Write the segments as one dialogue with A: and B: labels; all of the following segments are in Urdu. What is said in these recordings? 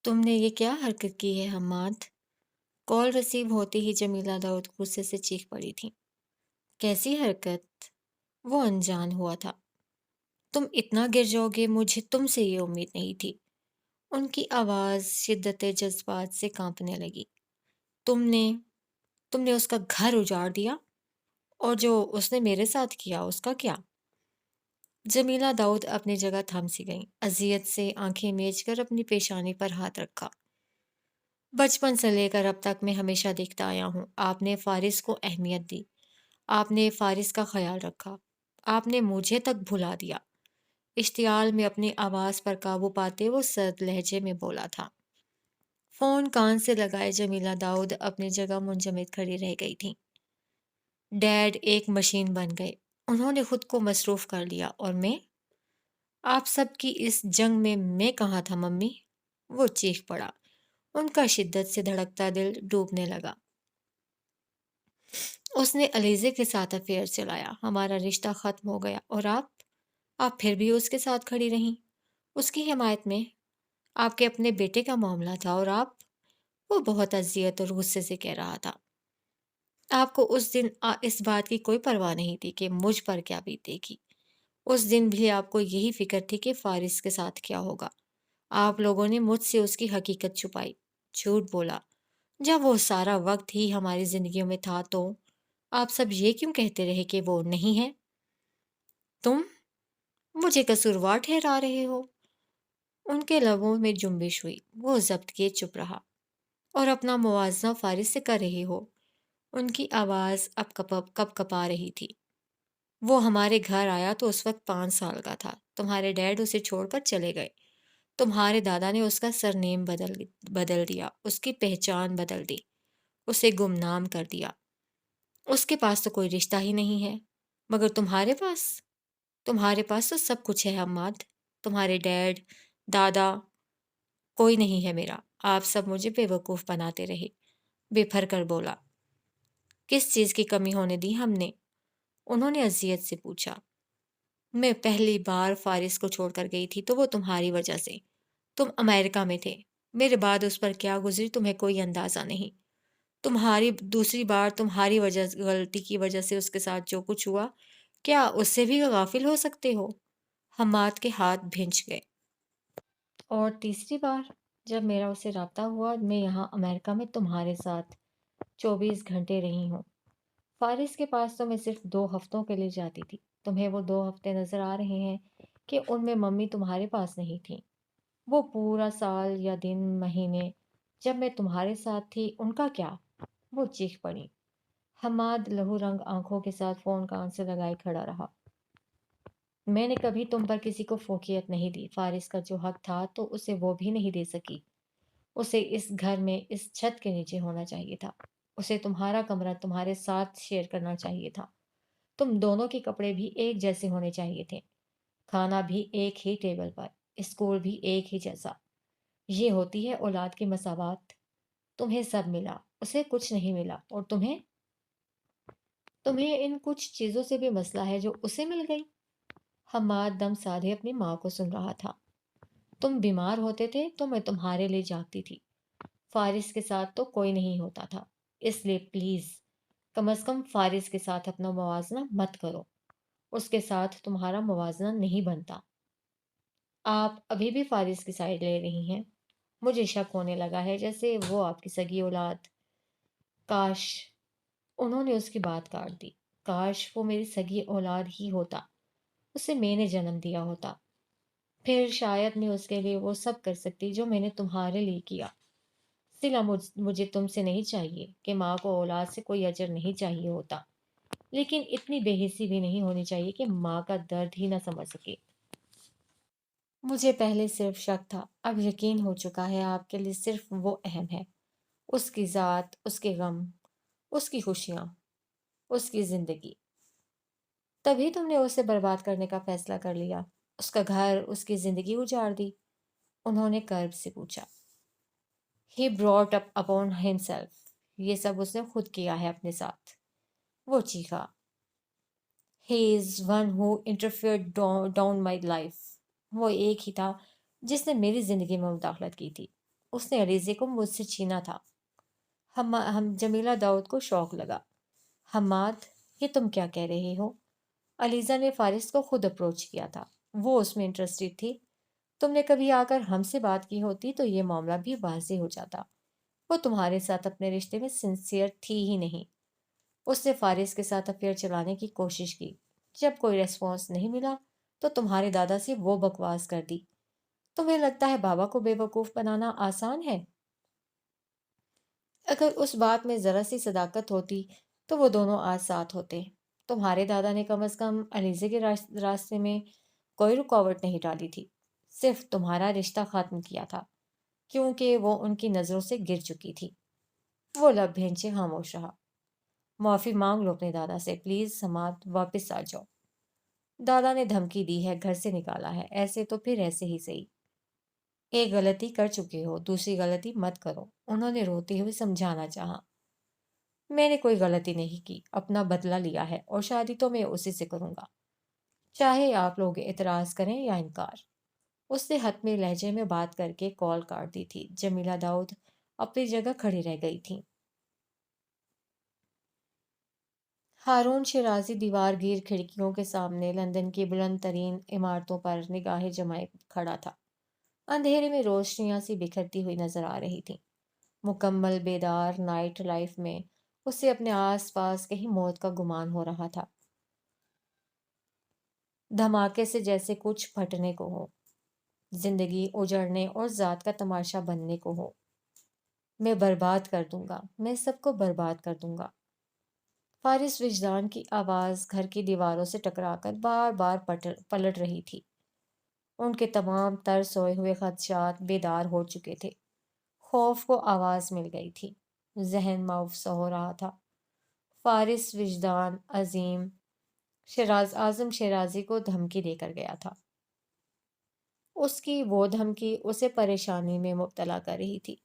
A: تم نے یہ کیا حرکت کی ہے حماد؟ کال ریسیو ہوتے ہی جمیلہ داؤد غصے سے چیخ پڑی تھی۔ کیسی حرکت؟ وہ انجان ہوا تھا۔ تم اتنا گر جاؤ گے، مجھے تم سے یہ امید نہیں تھی۔ ان کی آواز شدت جذبات سے کانپنے لگی۔ تم نے تم نے اس کا گھر اجاڑ دیا، اور جو اس نے میرے ساتھ کیا اس کا کیا؟ جمیلہ داؤد اپنی جگہ تھم سی گئیں، اذیت سے آنکھیں میچ کر اپنی پیشانی پر ہاتھ رکھا۔ بچپن سے لے کر اب تک میں ہمیشہ دیکھتا آیا ہوں، آپ نے فارس کو اہمیت دی، آپ نے فارس کا خیال رکھا، آپ نے مجھے تک بھلا دیا۔ اشتعال میں اپنی آواز پر قابو پاتے وہ سرد لہجے میں بولا تھا۔ فون کان سے لگائے جمیلہ داؤد اپنی جگہ منجمد کھڑی رہ گئی تھی۔ ڈیڈ ایک مشین بن گئے، انہوں نے خود کو مصروف کر لیا، اور میں؟ آپ سب کی اس جنگ میں کہاں تھا ممی؟ وہ چیخ پڑا، ان کا شدت سے دھڑکتا دل ڈوبنے لگا۔ اس نے علیزے کے ساتھ افیئر چلایا، ہمارا رشتہ ختم ہو گیا، اور آپ پھر بھی اس کے ساتھ کھڑی رہیں، اس کی حمایت میں۔ آپ کے اپنے بیٹے کا معاملہ تھا، اور آپ؟ وہ بہت اذیت اور غصے سے کہہ رہا تھا۔ آپ کو اس دن اس بات کی کوئی پرواہ نہیں تھی کہ مجھ پر کیا بیتے گی۔ اس دن بھی آپ کو یہی فکر تھی کہ فارس کے ساتھ کیا ہوگا۔ آپ لوگوں نے مجھ سے اس کی حقیقت چھپائی، جھوٹ بولا۔ جب وہ سارا وقت ہی ہماری زندگیوں میں تھا تو آپ سب یہ کیوں کہتے رہے کہ وہ نہیں ہے؟ تم مجھے قصوروار ٹھہرا رہے ہو؟ ان کے لبوں میں جنبش ہوئی، وہ ضبط کیے چپ رہا۔ اور اپنا موازنہ فارس سے کر رہی ہو؟ ان کی آواز اب کپ کپا رہی تھی۔ وہ ہمارے گھر آیا تو اس وقت 5 سال کا تھا، تمہارے ڈیڈ اسے چھوڑ کر چلے گئے، تمہارے دادا نے اس کا سرنیم بدل دیا، اس کی پہچان بدل دی، اسے گمنام کر دیا۔ اس کے پاس تو کوئی رشتہ ہی نہیں ہے، مگر تمہارے پاس تو سب کچھ ہے حماد، تمہارے ڈیڈ، دادا، کوئی نہیں ہے میرا۔ آپ سب مجھے بے وقوف بناتے رہے۔ بے پھر کر بولا، کس چیز کی کمی ہونے دی ہم نے؟ انہوں نے اذیت سے پوچھا۔ میں پہلی بار فارس کو چھوڑ کر گئی تھی تو وہ تمہاری وجہ سے، تم امریکہ میں تھے، میرے بعد اس پر کیا گزری تمہیں کوئی اندازہ نہیں۔ تمہاری دوسری بار تمہاری غلطی کی وجہ سے اس کے ساتھ جو کچھ ہوا، کیا اس سے بھی غافل ہو سکتے ہو؟ حماد کے ہاتھ بھنج گئے۔ اور تیسری بار جب میرا اسے رابطہ ہوا، میں یہاں امریکہ میں تمہارے ساتھ 24 گھنٹے رہی ہوں۔ فارس کے پاس تو میں صرف 2 ہفتوں کے لیے جاتی تھی۔ تمہیں وہ 2 ہفتے نظر آ رہے ہیں کہ ان میں ممی تمہارے پاس نہیں تھی؟ وہ پورا سال یا دن، مہینے جب میں تمہارے ساتھ تھی، ان کا کیا؟ وہ چیخ پڑی۔ حماد لہو رنگ آنکھوں کے ساتھ فون کان سے لگائے کھڑا رہا۔ میں نے کبھی تم پر کسی کو فوقیت نہیں دی۔ فارس کا جو حق تھا تو اسے وہ بھی نہیں دے سکی۔ اسے اس گھر میں، اس چھت کے نیچے ہونا چاہیے تھا۔ اسے تمہارا کمرہ تمہارے ساتھ شیئر کرنا چاہیے تھا۔ تم دونوں کے کپڑے بھی ایک جیسے ہونے چاہیے تھے، کھانا بھی ایک ہی ٹیبل پر، اسکول بھی ایک ہی جیسا۔ یہ ہوتی ہے اولاد کی مساوات۔ تمہیں سب ملا، اسے کچھ نہیں ملا، اور تمہیں ان کچھ چیزوں سے بھی مسئلہ ہے جو اسے مل گئی۔ حماد دم سادھے اپنی ماں کو سن رہا تھا۔ تم بیمار ہوتے تھے تو میں تمہارے لیے جاگتی تھی۔ فارس کے ساتھ تو کوئی نہیں ہوتا تھا، اس لیے پلیز کم از کم فارس کے ساتھ اپنا موازنہ مت کرو۔ اس کے ساتھ تمہارا موازنہ نہیں بنتا۔ آپ ابھی بھی فارس کی سائڈ لے رہی ہیں؟ مجھے شک ہونے لگا ہے جیسے وہ آپ کی سگی اولاد۔ کاش، انہوں نے اس کی بات کاٹ دی، کاش وہ میری سگی اولاد ہی ہوتا، اسے میں نے جنم دیا ہوتا، پھر شاید میں اس کے لیے وہ سب کر سکتی جو میں نے تمہارے لیے کیا۔ سلا مجھے تم سے نہیں چاہیے کہ ماں کو اولاد سے کوئی اجر نہیں چاہیے ہوتا، لیکن اتنی بے حسی بھی نہیں ہونی چاہیے کہ ماں کا درد ہی نہ سمجھ سکے۔ مجھے پہلے صرف شک تھا، اب یقین ہو چکا ہے آپ کے لیے صرف وہ اہم ہے، اس کی ذات، اس کے غم، اس کی خوشیاں، اس کی زندگی۔ تبھی تم نے اسے برباد کرنے کا فیصلہ کر لیا، اس کا گھر، اس کی زندگی اجاڑ دی؟ انہوں نے کرب سے پوچھا۔ He brought up upon himself، یہ سب اس نے خود کیا ہے اپنے ساتھ، وہ چیخا۔ He is one who interfered down my life، وہ ایک ہی تھا جس نے میری زندگی میں مداخلت کی تھی۔ اس نے علیزے کو مجھ سے چھینا تھا۔ ہم جمیلہ داؤد کو شوق لگا۔ حماد، یہ تم کیا کہہ رہے ہو؟ علیزہ نے فارس کو خود اپروچ کیا تھا، وہ اس میں انٹرسٹڈ تھی۔ تم نے کبھی آ کر ہم سے بات کی ہوتی تو یہ معاملہ بھی واضح ہو جاتا۔ وہ تمہارے ساتھ اپنے رشتے میں سنسیئر تھی ہی نہیں۔ اس نے فارس کے ساتھ افیئر چلانے کی کوشش کی، جب کوئی ریسپانس نہیں ملا تو تمہارے دادا سے وہ بکواس کر دی۔ تمہیں لگتا ہے بابا کو بے وقوف بنانا آسان ہے؟ اگر اس بات میں ذرا سی صداقت ہوتی تو وہ دونوں آج ساتھ ہوتے۔ تمہارے دادا نے کم از کم علیزے کے راستے میں کوئی رکاوٹ نہیں ڈالی تھی، صرف تمہارا رشتہ ختم کیا تھا کیونکہ وہ ان کی نظروں سے گر چکی تھی۔ وہ لب بھینچے خاموش رہا۔ معافی مانگ لو اپنے دادا سے پلیز، سماعت واپس آ جاؤ۔ دادا نے دھمکی دی ہے، گھر سے نکالا ہے، ایسے تو پھر ایسے ہی صحیح۔ ایک غلطی کر چکے ہو، دوسری غلطی مت کرو، انہوں نے روتے ہوئے سمجھانا چاہا۔ میں نے کوئی غلطی نہیں کی، اپنا بدلہ لیا ہے اور شادی تو میں اسی سے کروں گا، چاہے آپ لوگ اعتراض کریں یا انکار۔ اس نے حتمی لہجے میں بات کر کے کال کاٹ دی تھی۔ جمیلہ داؤد اپنی جگہ کھڑی رہ گئی تھی۔ ہارون شیرازی دیوار گیر کھڑکیوں کے سامنے لندن کی بلند ترین عمارتوں پر نگاہیں جمائے کھڑا تھا۔ اندھیرے میں روشنیاں سی بکھرتی ہوئی نظر آ رہی تھیں۔ مکمل بیدار نائٹ لائف میں اسے اپنے آس پاس کہیں موت کا گمان ہو رہا تھا، دھماکے سے جیسے کچھ پھٹنے کو ہو، زندگی اجڑنے اور ذات کا تماشا بننے کو ہو۔ میں برباد کر دوں گا، میں سب کو برباد کر دوں گا۔ فارس وجدان کی آواز گھر کی دیواروں سے ٹکرا کر بار بار پلٹ رہی تھی۔ ان کے تمام تر سوئے ہوئے خدشات بیدار ہو چکے تھے۔ خوف کو آواز مل گئی تھی، ذہن مؤفسہ ہو رہا تھا۔ فارس وجدان عظیم اعظم شیرازی کو دھمکی دے کر گیا تھا۔ اس کی وہ دھمکی اسے پریشانی میں مبتلا کر رہی تھی۔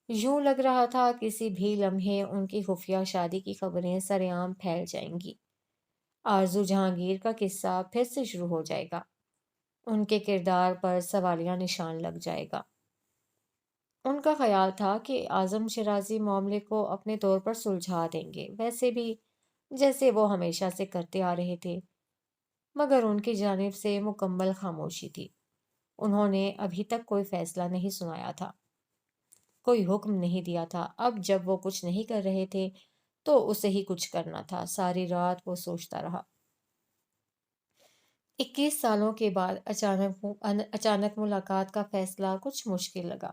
A: یوں لگ رہا تھا کسی بھی لمحے ان کی خفیہ شادی کی خبریں سر عام پھیل جائیں گی۔ آرزو جہانگیر کا قصہ پھر سے شروع ہو جائے گا، ان کے کردار پر سوالیہ نشان لگ جائے گا۔ ان کا خیال تھا کہ اعظم شیرازی معاملے کو اپنے طور پر سلجھا دیں گے، ویسے بھی جیسے وہ ہمیشہ سے کرتے آ رہے تھے، مگر ان کی جانب سے مکمل خاموشی تھی۔ انہوں نے ابھی تک کوئی فیصلہ نہیں سنایا تھا، کوئی حکم نہیں دیا تھا۔ اب جب وہ کچھ نہیں کر رہے تھے تو اسے ہی کچھ کرنا تھا۔ ساری رات وہ سوچتا رہا۔ 21 سالوں کے بعد اچانک ملاقات کا فیصلہ کچھ مشکل لگا۔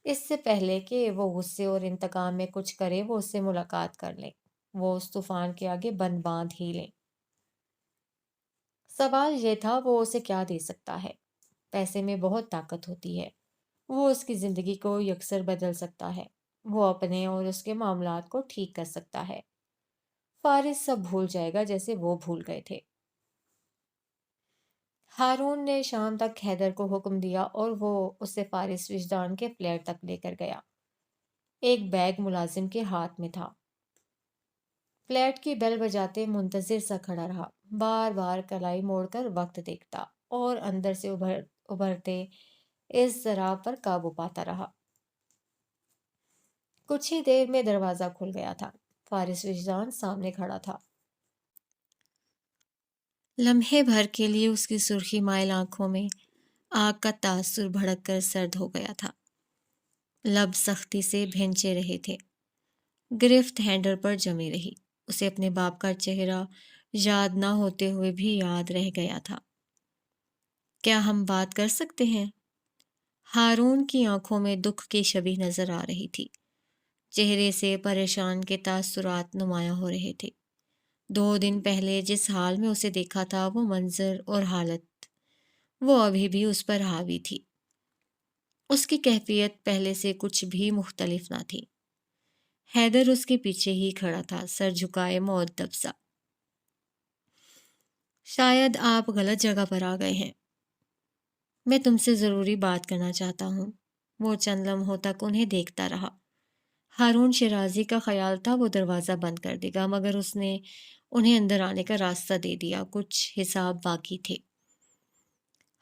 A: اس سے پہلے کہ وہ غصے اور انتقام میں کچھ کرے، وہ اس سے ملاقات کر لیں، وہ اس طوفان کے آگے بند باندھ ہی لیں۔ سوال یہ تھا وہ اسے کیا دے سکتا ہے؟ پیسے میں بہت طاقت ہوتی ہے، وہ اس کی زندگی کو یکسر بدل سکتا ہے، وہ اپنے اور اس کے معاملات کو ٹھیک کر سکتا ہے۔ فارس سب بھول جائے گا جیسے وہ بھول گئے تھے۔ ہارون نے شام تک حیدر کو حکم دیا اور وہ اسے فارس وجدان کے فلیٹ تک لے کر گیا۔ ایک بیگ ملازم کے ہاتھ میں تھا۔ فلیٹ کی بیل بجاتے منتظر سا کھڑا رہا، بار بار کلائی موڑ کر وقت دیکھتا اور اندر سے ابھرتے اضطراب پر قابو پاتا رہا۔ کچھ ہی دیر میں دروازہ کھل گیا تھا۔ فارس وجدان سامنے کھڑا تھا۔ لمحے بھر کے لیے اس کی سرخی مائل آنکھوں میں آگ کا تاثر بھڑک کر سرد ہو گیا تھا۔ لب سختی سے بھینچے رہے تھے، گرفت ہینڈل پر جمی رہی۔ اسے اپنے باپ کا چہرہ یاد نہ ہوتے ہوئے بھی یاد رہ گیا تھا۔ کیا ہم بات کر سکتے ہیں؟ ہارون کی آنکھوں میں دکھ کی شبیہ نظر آ رہی تھی، چہرے سے پریشان کے تاثرات نمایاں ہو رہے تھے۔ 2 دن پہلے جس حال میں اسے دیکھا تھا، وہ منظر اور حالت وہ ابھی بھی اس پر حاوی تھی۔ اس کی کیفیت پہلے سے کچھ بھی مختلف نہ تھی۔ حیدر اس کے پیچھے ہی کھڑا تھا، سر جھکائے مؤدب سا۔ شاید آپ غلط جگہ پر آ گئے ہیں، میں تم سے ضروری بات کرنا چاہتا ہوں۔ وہ چند لمحوں تک انہیں دیکھتا رہا۔ ہارون شیرازی کا خیال تھا وہ دروازہ بند کر دے گا، مگر اس نے انہیں اندر آنے کا راستہ دے دیا۔ کچھ حساب باقی تھے۔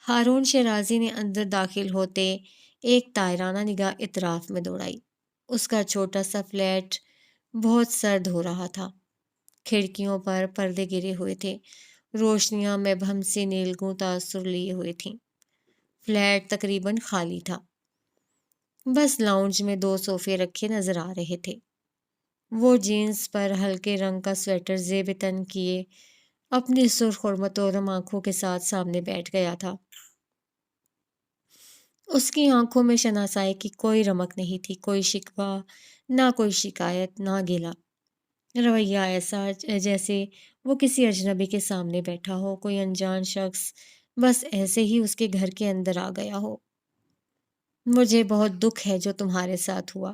A: ہارون شیرازی نے اندر داخل ہوتے ایک طائرانہ نگاہ اطراف میں دوڑائی۔ اس کا چھوٹا سا فلیٹ بہت سرد ہو رہا تھا۔ کھڑکیوں پر پردے گرے ہوئے تھے، روشنیاں مبہم سے نیلگوں تاثر لیے ہوئے تھیں۔ فلیٹ تقریباً خالی تھا، بس لاؤنج میں 2 صوفے رکھے نظر آ رہے تھے۔ وہ جینس پر ہلکے رنگ کا سویٹر زیب تن کیے اپنی سرخ اور متورم آنکھوں کے ساتھ سامنے بیٹھ گیا تھا۔ اس کی آنکھوں میں شناسائی کی کوئی رمق نہیں تھی، کوئی شکوہ، نہ کوئی شکایت، نہ گلہ۔ رویہ ایسا جیسے وہ کسی اجنبی کے سامنے بیٹھا ہو، کوئی انجان شخص بس ایسے ہی اس کے گھر کے اندر آ گیا ہو۔ مجھے بہت دکھ ہے جو تمہارے ساتھ ہوا،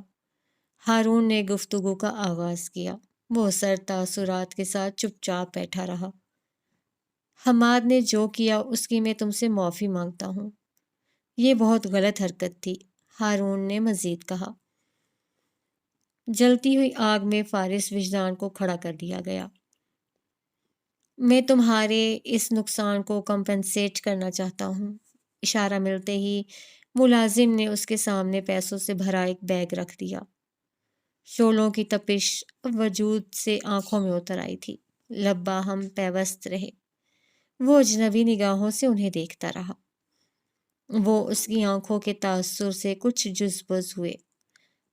A: ہارون نے گفتگو کا آغاز کیا۔ وہ سر تاثرات کے ساتھ چپ چاپ بیٹھا رہا۔ حماد نے جو کیا اس کی میں تم سے معافی مانگتا ہوں۔ یہ بہت غلط حرکت تھی، ہارون نے مزید کہا۔ جلتی ہوئی آگ میں فارس وجدان کو کھڑا کر دیا گیا۔ میں تمہارے اس نقصان کو کمپنسیٹ کرنا چاہتا ہوں۔ اشارہ ملتے ہی ملازم نے اس کے سامنے پیسوں سے بھرا ایک بیگ رکھ دیا۔ شعلوں کی تپش وجود سے آنکھوں میں اتر آئی تھی، لب باہم پیوست رہے۔ وہ اجنبی نگاہوں سے انہیں دیکھتا رہا۔ وہ اس کی آنکھوں کے تاثر سے کچھ جزبز ہوئے۔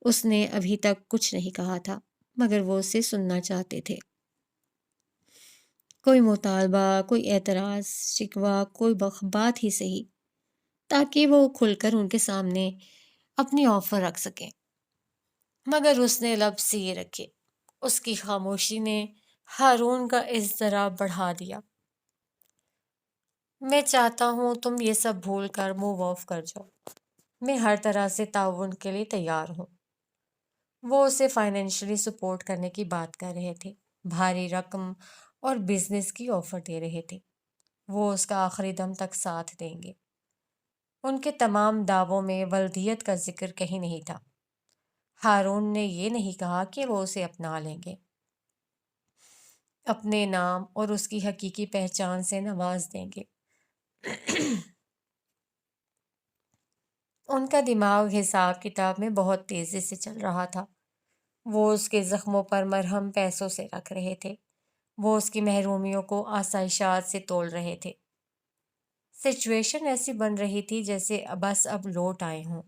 A: اس نے ابھی تک کچھ نہیں کہا تھا، مگر وہ اسے سننا چاہتے تھے۔ کوئی مطالبہ، کوئی اعتراض، شکوہ، کوئی بات ہی صحیح، تاکہ وہ کھل کر ان کے سامنے اپنی آفر رکھ سکیں۔ مگر اس نے لب سیے رکھے۔ اس کی خاموشی نے ہارون کا اضطراب بڑھا دیا۔ میں چاہتا ہوں تم یہ سب بھول کر موو آف کر جاؤ۔ میں ہر طرح سے تعاون کے لیے تیار ہوں۔ وہ اسے فائنینشلی سپورٹ کرنے کی بات کر رہے تھے، بھاری رقم اور بزنس کی آفر دے رہے تھے۔ وہ اس کا آخری دم تک ساتھ دیں گے۔ ان کے تمام دعووں میں ولدیت کا ذکر کہیں نہیں تھا۔ ہارون نے یہ نہیں کہا کہ وہ اسے اپنا لیں گے، اپنے نام اور اس کی حقیقی پہچان سے نواز دیں گے۔ ان کا دماغ حساب کتاب میں بہت تیزی سے چل رہا تھا۔ وہ اس کے زخموں پر مرہم پیسوں سے رکھ رہے تھے، وہ اس کی محرومیوں کو آسائشات سے تول رہے تھے۔ سچویشن ایسی بن رہی تھی جیسے بس اب لوٹ آئے ہوں،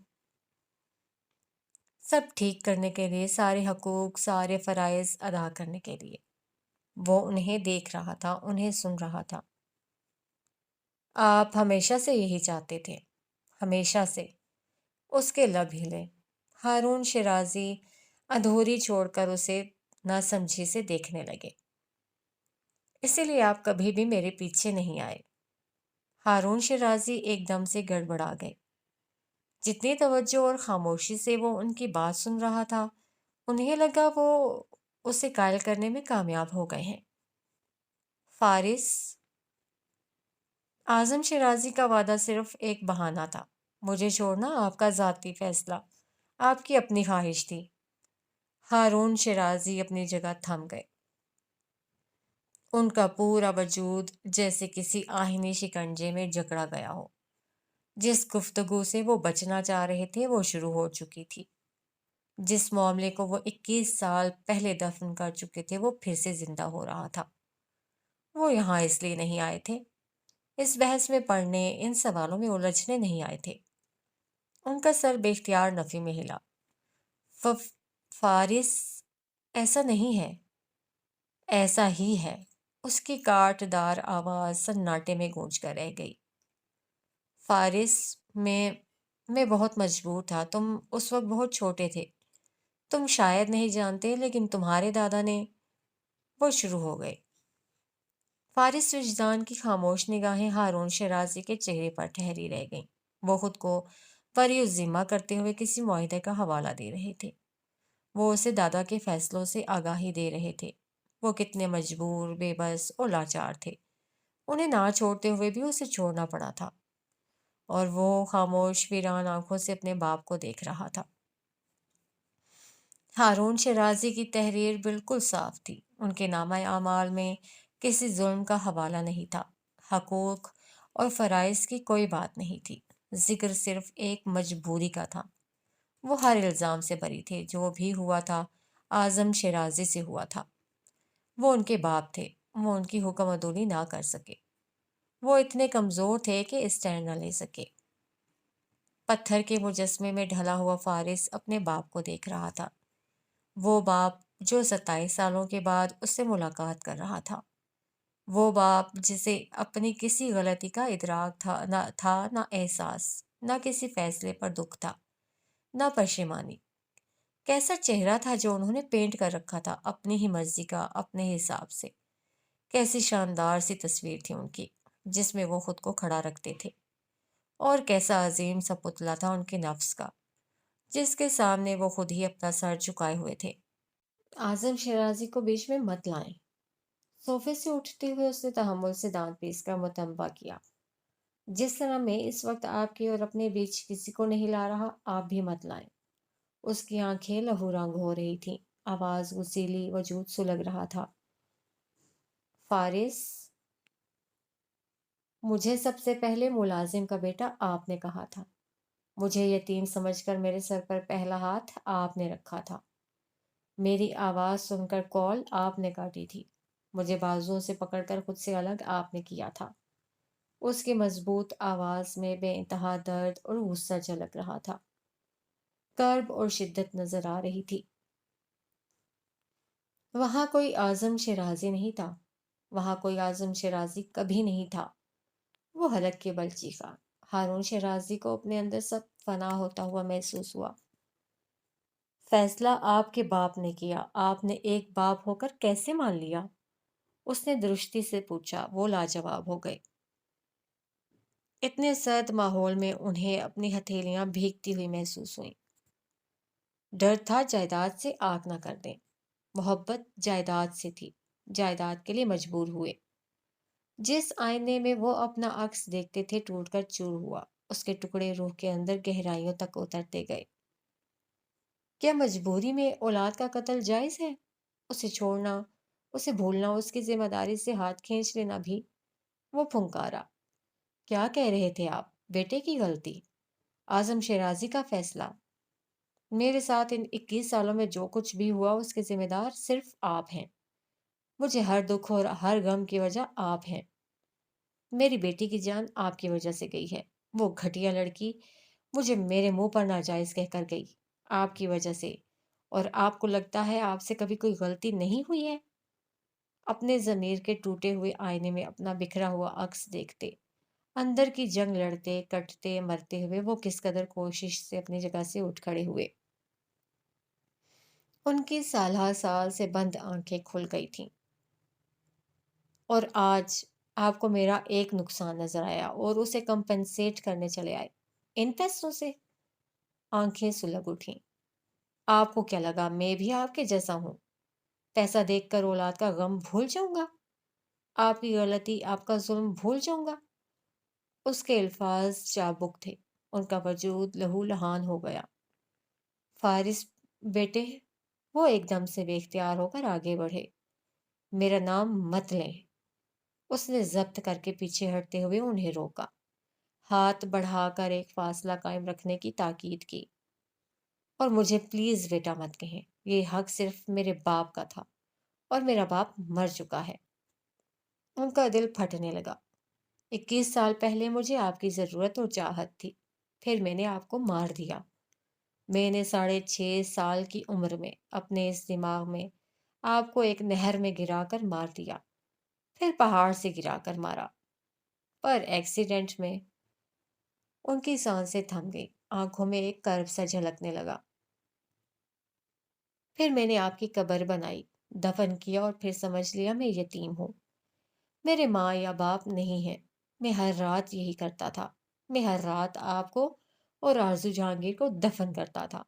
A: سب ٹھیک کرنے کے لیے، سارے حقوق، سارے فرائض ادا کرنے کے لیے۔ وہ انہیں دیکھ رہا تھا، انہیں سن رہا تھا۔ آپ ہمیشہ سے یہی چاہتے تھے، ہمیشہ سے۔ اس کے لب ہلے۔ ہارون شیرازی ادھوری چھوڑ کر اسے نہ سمجھی سے دیکھنے لگے۔ اسی لیے آپ کبھی بھی میرے پیچھے نہیں آئے۔ ہارون شیرازی ایک دم سے گڑبڑا گئے۔ جتنی توجہ اور خاموشی سے وہ ان کی بات سن رہا تھا، انہیں لگا وہ اسے قائل کرنے میں کامیاب ہو گئے ہیں۔ فارس، اعظم شیرازی کا وعدہ صرف ایک بہانہ تھا۔ مجھے چھوڑنا آپ کا ذاتی فیصلہ، آپ کی اپنی خواہش تھی۔ ہارون شیرازی اپنی جگہ تھم گئے۔ ان کا پورا وجود جیسے کسی آہنی شکنجے میں جکڑا گیا ہو۔ جس گفتگو سے وہ بچنا چاہ رہے تھے وہ شروع ہو چکی تھی۔ جس معاملے کو وہ 21 سال پہلے دفن کر چکے تھے وہ پھر سے زندہ ہو رہا تھا۔ وہ یہاں اس لیے نہیں آئے تھے، اس بحث میں پڑھنے، ان سوالوں میں الجھنے نہیں آئے تھے۔ ان کا سر بے اختیار نفی میں ہلا۔ فارس، ایسا نہیں ہے، ایسا ہی ہے۔ اس کی کاٹ دار آواز سناٹے میں گونج کر رہ گئی۔ فارس، میں بہت مجبور تھا، تم اس وقت بہت چھوٹے تھے، تم شاید نہیں جانتے، لیکن تمہارے دادا نے… وہ شروع ہو گئے۔ فارس وجدان کی خاموش نگاہیں ہارون شیرازی کے چہرے پر ٹھہری رہ گئیں۔ وہ خود کو بری الذمہ کرتے ہوئے کسی معاہدے کا حوالہ دے رہے تھے۔ وہ اسے دادا کے فیصلوں سے آگاہی دے رہے تھے۔ وہ کتنے مجبور، بے بس اور لاچار تھے۔ انہیں نہ چھوڑتے ہوئے بھی اسے چھوڑنا پڑا تھا، اور وہ خاموش ویران آنکھوں سے اپنے باپ کو دیکھ رہا تھا۔ ہارون شیرازی کی تحریر بالکل صاف تھی۔ ان کے نامہ اعمال میں کسی ظلم کا حوالہ نہیں تھا، حقوق اور فرائض کی کوئی بات نہیں تھی۔ ذکر صرف ایک مجبوری کا تھا۔ وہ ہر الزام سے بری تھے، جو بھی ہوا تھا اعظم شیرازی سے ہوا تھا۔ وہ ان کے باپ تھے، وہ ان کی حکم عدولی نہ کر سکے۔ وہ اتنے کمزور تھے کہ اسٹینڈ نہ لے سکے۔ پتھر کے مجسمے میں ڈھلا ہوا فارس اپنے باپ کو دیکھ رہا تھا، وہ باپ جو 27 سالوں کے بعد اس سے ملاقات کر رہا تھا، وہ باپ جسے اپنی کسی غلطی کا ادراک نہ احساس، نہ کسی فیصلے پر دکھ تھا، نہ پشیمانی۔ کیسا چہرہ تھا جو انہوں نے پینٹ کر رکھا تھا اپنی ہی مرضی کا، اپنے حساب سے۔ کیسی شاندار سی تصویر تھی ان کی، جس میں وہ خود کو کھڑا رکھتے تھے، اور کیسا عظیم سا پتلا تھا ان کے نفس کا، جس کے سامنے وہ خود ہی اپنا سر جھکائے ہوئے تھے۔ اعظم شیرازی کو بیچ میں مت لائیں۔ صوفے سے اٹھتے ہوئے اس نے تحمل سے دانت پیس کر متنبہ کیا۔ جس طرح میں اس وقت آپ کے اور اپنے بیچ کسی کو نہیں لا رہا، آپ بھی مت لائیں۔ اس کی آنکھیں لہو رنگ ہو رہی تھیں، آواز غسیلی، وجود سلگ رہا تھا۔ فارس، مجھے سب سے پہلے ملازم کا بیٹا آپ نے کہا تھا، مجھے یتیم سمجھ کر میرے سر پر پہلا ہاتھ آپ نے رکھا تھا، میری آواز سن کر کال آپ نے کاٹی تھی، مجھے بازوؤں سے پکڑ کر خود سے الگ آپ نے کیا تھا۔ اس کی مضبوط آواز میں بے انتہا درد اور غصہ جھلک رہا تھا، کرب اور شدت نظر آ رہی تھی۔ وہاں کوئی اعظم شیرازی نہیں تھا، وہاں کوئی اعظم شیرازی کبھی نہیں تھا۔ وہ حلق کے بل چیخا۔ ہارون شیرازی کو اپنے اندر سب فنا ہوتا ہوا محسوس ہوا۔ فیصلہ آپ کے باپ نے کیا، آپ نے ایک باپ ہو کر کیسے مان لیا؟ اس نے درستی سے پوچھا۔ وہ لاجواب ہو گئے۔ اتنے سرد ماحول میں انہیں اپنی ہتھیلیاں بھیگتی ہوئی محسوس ہوئیں۔ ڈر تھا جائیداد سے آگ نہ کر دیں۔ محبت جائیداد سے تھی، جائیداد کے لیے مجبور ہوئے۔ جس آئینے میں وہ اپنا عکس دیکھتے تھے ٹوٹ کر چور ہوا، اس کے ٹکڑے روح کے اندر گہرائیوں تک اترتے گئے۔ کیا مجبوری میں اولاد کا قتل جائز ہے؟ اسے چھوڑنا، اسے بھولنا، اس کی ذمہ داری سے ہاتھ کھینچ لینا بھی؟ وہ پھنکارا۔ کیا کہہ رہے تھے آپ؟ بیٹے کی غلطی؟ اعظم شیرازی کا فیصلہ؟ میرے ساتھ ان 21 سالوں میں جو کچھ بھی ہوا اس کے ذمہ دار صرف آپ ہیں۔ مجھے ہر دکھ اور ہر غم کی وجہ آپ ہیں۔ میری بیٹی کی جان آپ کی وجہ سے گئی ہے۔ وہ گھٹیا لڑکی مجھے میرے منہ پر ناجائز کہہ کر گئی، آپ کی وجہ سے۔ اور آپ کو لگتا ہے آپ سے کبھی کوئی غلطی نہیں ہوئی ہے؟ اپنے ضمیر کے ٹوٹے ہوئے آئینے میں اپنا بکھرا ہوا عکس دیکھتے، اندر کی جنگ لڑتے، کٹتے، مرتے ہوئے وہ کس قدر کوشش سے اپنی جگہ سے اٹھ کھڑے ہوئے۔ ان کی سالہ سال سے بند آنکھیں کھل گئی تھیں۔ اور آج آپ کو میرا ایک نقصان نظر آیا اور اسے کمپنسیٹ کرنے چلے آئے، ان پیسوں سے؟ آنکھیں سلگ اٹھیں۔ آپ کو کیا لگا میں بھی آپ کے جیسا ہوں؟ پیسہ دیکھ کر اولاد کا غم بھول جاؤں گا؟ آپ کی غلطی، آپ کا ظلم بھول جاؤں گا؟ اس کے الفاظ چابک تھے، ان کا وجود لہو لہان ہو گیا۔ فارس بیٹے، وہ ایک دم سے بے اختیار ہو کر آگے بڑھے۔ میرا نام مت لیں۔ اس نے ضبط کر کے پیچھے ہٹتے ہوئے انہیں روکا، ہاتھ بڑھا کر ایک فاصلہ قائم رکھنے کی تاکید کی۔ اور مجھے پلیز بیٹا مت کہیں، یہ حق صرف میرے باپ کا تھا، اور میرا باپ مر چکا ہے۔ ان کا دل پھٹنے لگا۔ 21 سال پہلے مجھے آپ کی ضرورت اور چاہت تھی، پھر میں نے آپ کو مار دیا۔ میں نے 6.5 سال کی عمر میں اپنے اس دماغ میں آپ کو ایک نہر میں گرا کر مار دیا، پھر پہاڑ سے گرا کر مارا، پر ایکسیڈنٹ میں۔ ان کی سانسیں تھم گئی، آنکھوں میں ایک کرب سا جھلکنے لگا۔ پھر میں نے آپ کی قبر بنائی، دفن کیا، اور پھر سمجھ لیا میں یتیم ہوں، میرے ماں یا باپ نہیں ہیں۔ میں ہر رات یہی کرتا تھا، میں ہر رات آپ کو اور آرزو جہانگیر کو دفن کرتا تھا۔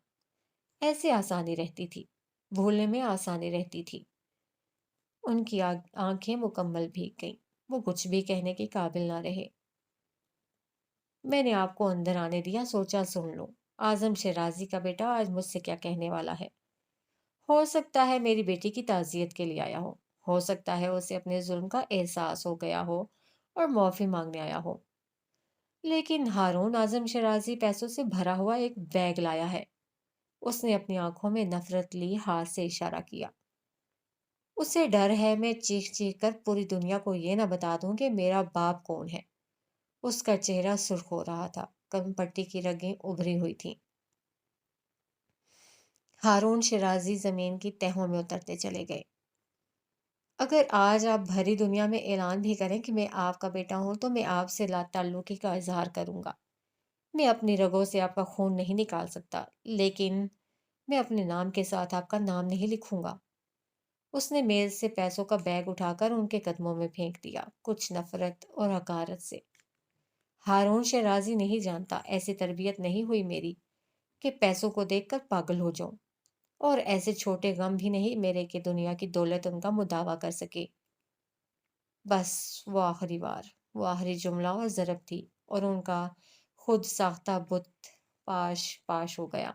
A: ایسے آسانی رہتی تھی، بھولنے میں آسانی رہتی تھی۔ ان کی آنکھیں مکمل بھیگ گئیں، وہ کچھ بھی کہنے کے قابل نہ رہے۔ میں نے آپ کو اندر آنے دیا، سوچا سن لوں، اعظم شیرازی کا بیٹا آج مجھ سے کیا کہنے والا ہے۔ ہو سکتا ہے میری بیٹی کی تعزیت کے لیے آیا ہو سکتا ہے اسے اپنے ظلم کا احساس ہو گیا ہو اور معافی مانگنے آیا ہو۔ لیکن ہارون اعظم شرازی پیسوں سے بھرا ہوا ایک بیگ لایا ہے۔ اس نے اپنی آنکھوں میں نفرت لی، ہاتھ سے اشارہ کیا۔ اسے ڈر ہے میں چیخ چیخ کر پوری دنیا کو یہ نہ بتا دوں کہ میرا باپ کون ہے۔ اس کا چہرہ سرخ ہو رہا تھا، کم پٹی کی رگیں ابھری ہوئی تھیں۔ ہارون شرازی زمین کی تہوں میں اترتے چلے گئے۔ اگر آج آپ بھری دنیا میں اعلان بھی کریں کہ میں آپ کا بیٹا ہوں تو میں آپ سے لا تعلقی کا اظہار کروں گا۔ میں اپنی رگوں سے آپ کا خون نہیں نکال سکتا، لیکن میں اپنے نام کے ساتھ آپ کا نام نہیں لکھوں گا۔ اس نے میز سے پیسوں کا بیگ اٹھا کر ان کے قدموں میں پھینک دیا، کچھ نفرت اور حقارت سے۔ ہارون شیرازی نہیں جانتا، ایسی تربیت نہیں ہوئی میری کہ پیسوں کو دیکھ کر پاگل ہو جاؤں، اور ایسے چھوٹے غم بھی نہیں میرے کہ دنیا کی دولت ان کا مداوع کر سکے۔ بس وہ آخری بار، وہ آخری جملہ اور ضرب تھی، اور ان کا خود ساختہ بت پاش پاش ہو گیا۔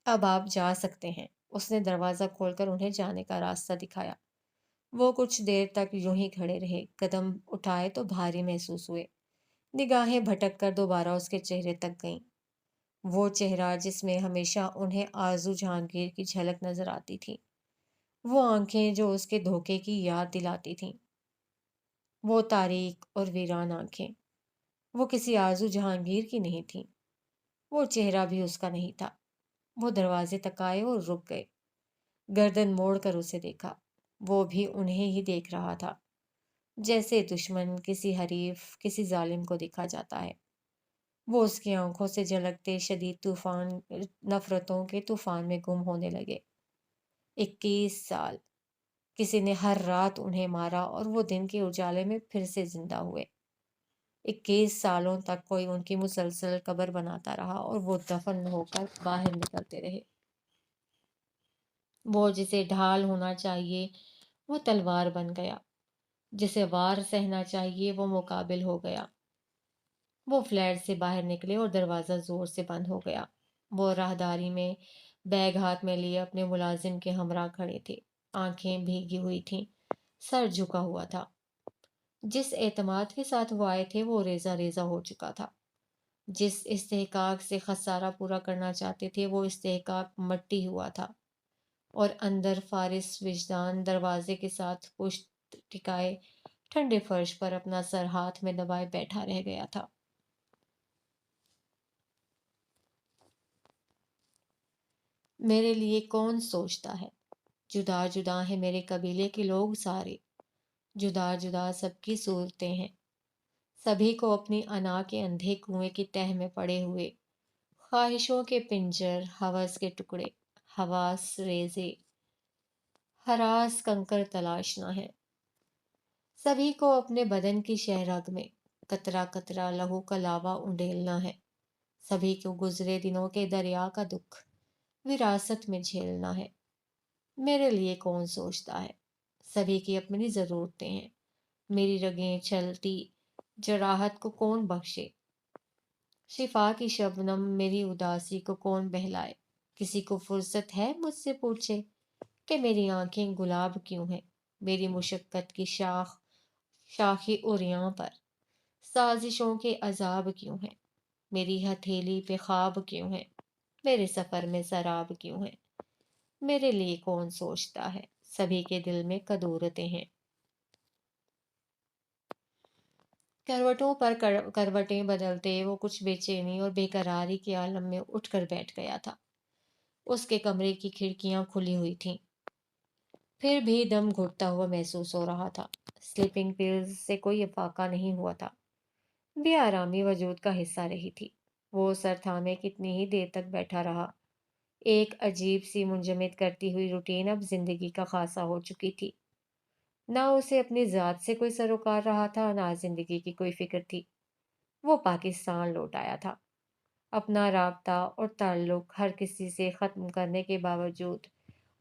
A: اب آپ جا سکتے ہیں۔ اس نے دروازہ کھول کر انہیں جانے کا راستہ دکھایا۔ وہ کچھ دیر تک یوں ہی کھڑے رہے، قدم اٹھائے تو بھاری محسوس ہوئے۔ نگاہیں بھٹک کر دوبارہ اس کے چہرے تک گئیں، وہ چہرہ جس میں ہمیشہ انہیں آرزو جہانگیر کی جھلک نظر آتی تھی، وہ آنکھیں جو اس کے دھوکے کی یاد دلاتی تھیں، وہ تاریک اور ویران آنکھیں، وہ کسی آرزو جہانگیر کی نہیں تھیں۔ وہ چہرہ بھی اس کا نہیں تھا۔ وہ دروازے تک آئے اور رک گئے، گردن موڑ کر اسے دیکھا۔ وہ بھی انہیں ہی دیکھ رہا تھا، جیسے دشمن کسی حریف، کسی ظالم کو دیکھا جاتا ہے۔ وہ اس کی آنکھوں سے جھلکتے شدید طوفان، نفرتوں کے طوفان میں گم ہونے لگے۔ 21 سال، کسی نے ہر رات انہیں مارا اور وہ دن کے اجالے میں پھر سے زندہ ہوئے۔ 21 سالوں تک کوئی ان کی مسلسل قبر بناتا رہا اور وہ دفن ہو کر باہر نکلتے رہے۔ وہ جسے ڈھال ہونا چاہیے وہ تلوار بن گیا، جسے وار سہنا چاہیے وہ مقابل ہو گیا۔ وہ فلیٹ سے باہر نکلے اور دروازہ زور سے بند ہو گیا۔ وہ راہداری میں بیگ ہاتھ میں لیے اپنے ملازم کے ہمراہ کھڑے تھے، آنکھیں بھیگی ہوئی تھیں، سر جھکا ہوا تھا۔ جس اعتماد کے ساتھ وہ آئے تھے وہ ریزہ ریزہ ہو چکا تھا۔ جس استحقاق سے خسارہ پورا کرنا چاہتے تھے وہ استحقاق مٹی ہوا تھا، اور اندر فارس وجدان دروازے کے ساتھ پشت ٹکائے ٹھنڈے فرش پر اپنا سر ہاتھ میں دبائے بیٹھا رہ گیا تھا۔ میرے لیے کون سوچتا ہے؟ جدا جدا ہیں میرے قبیلے کے لوگ سارے، جدا جدا سب کی صورتیں ہیں، سبھی کو اپنی انا کے اندھے کنویں کی تہ میں پڑے ہوئے، خواہشوں کے پنجر، ہوس کے ٹکڑے، حواس ریزے، ہراس کنکر تلاشنا ہے۔ سبھی کو اپنے بدن کی شہ رگ میں قطرہ قطرہ لہو کا لاوا انڈیلنا ہے۔ سبھی کو گزرے دنوں کے دریا کا دکھ وراثت میں جھیلنا ہے۔ میرے لیے کون سوچتا ہے؟ سبھی کی اپنی ضرورتیں ہیں۔ میری رگیں چلتی جراحت کو کون بخشے؟ شفا کی شبنم میری اداسی کو کون بہلائے؟ کسی کو فرصت ہے مجھ سے پوچھے کہ میری آنکھیں گلاب کیوں ہیں؟ میری مشقت کی شاخی عریاں پر سازشوں کے عذاب کیوں ہیں؟ میری ہتھیلی پہ خواب کیوں ہیں؟ میرے سفر میں سراب کیوں ہیں؟ میرے لیے کون سوچتا ہے؟ سبھی کے دل میں قدورتیں ہیں۔ کروٹوں پر کروٹیں بدلتے وہ کچھ بے چینی اور بے قراری کے عالم میں اٹھ کر بیٹھ گیا تھا۔ اس کے کمرے کی کھڑکیاں کھلی ہوئی تھیں، پھر بھی دم گھٹتا ہوا محسوس ہو رہا تھا۔ سلیپنگ پلز سے کوئی افاقہ نہیں ہوا تھا، بے آرامی وجود کا حصہ رہی تھی۔ وہ سر تھامے کتنی ہی دیر تک بیٹھا رہا۔ ایک عجیب سی منجمد کرتی ہوئی روٹین اب زندگی کا خاصہ ہو چکی تھی۔ نہ اسے اپنی ذات سے کوئی سروکار رہا تھا، نہ زندگی کی کوئی فکر تھی۔ وہ پاکستان لوٹ آیا تھا، اپنا رابطہ اور تعلق ہر کسی سے ختم کرنے کے باوجود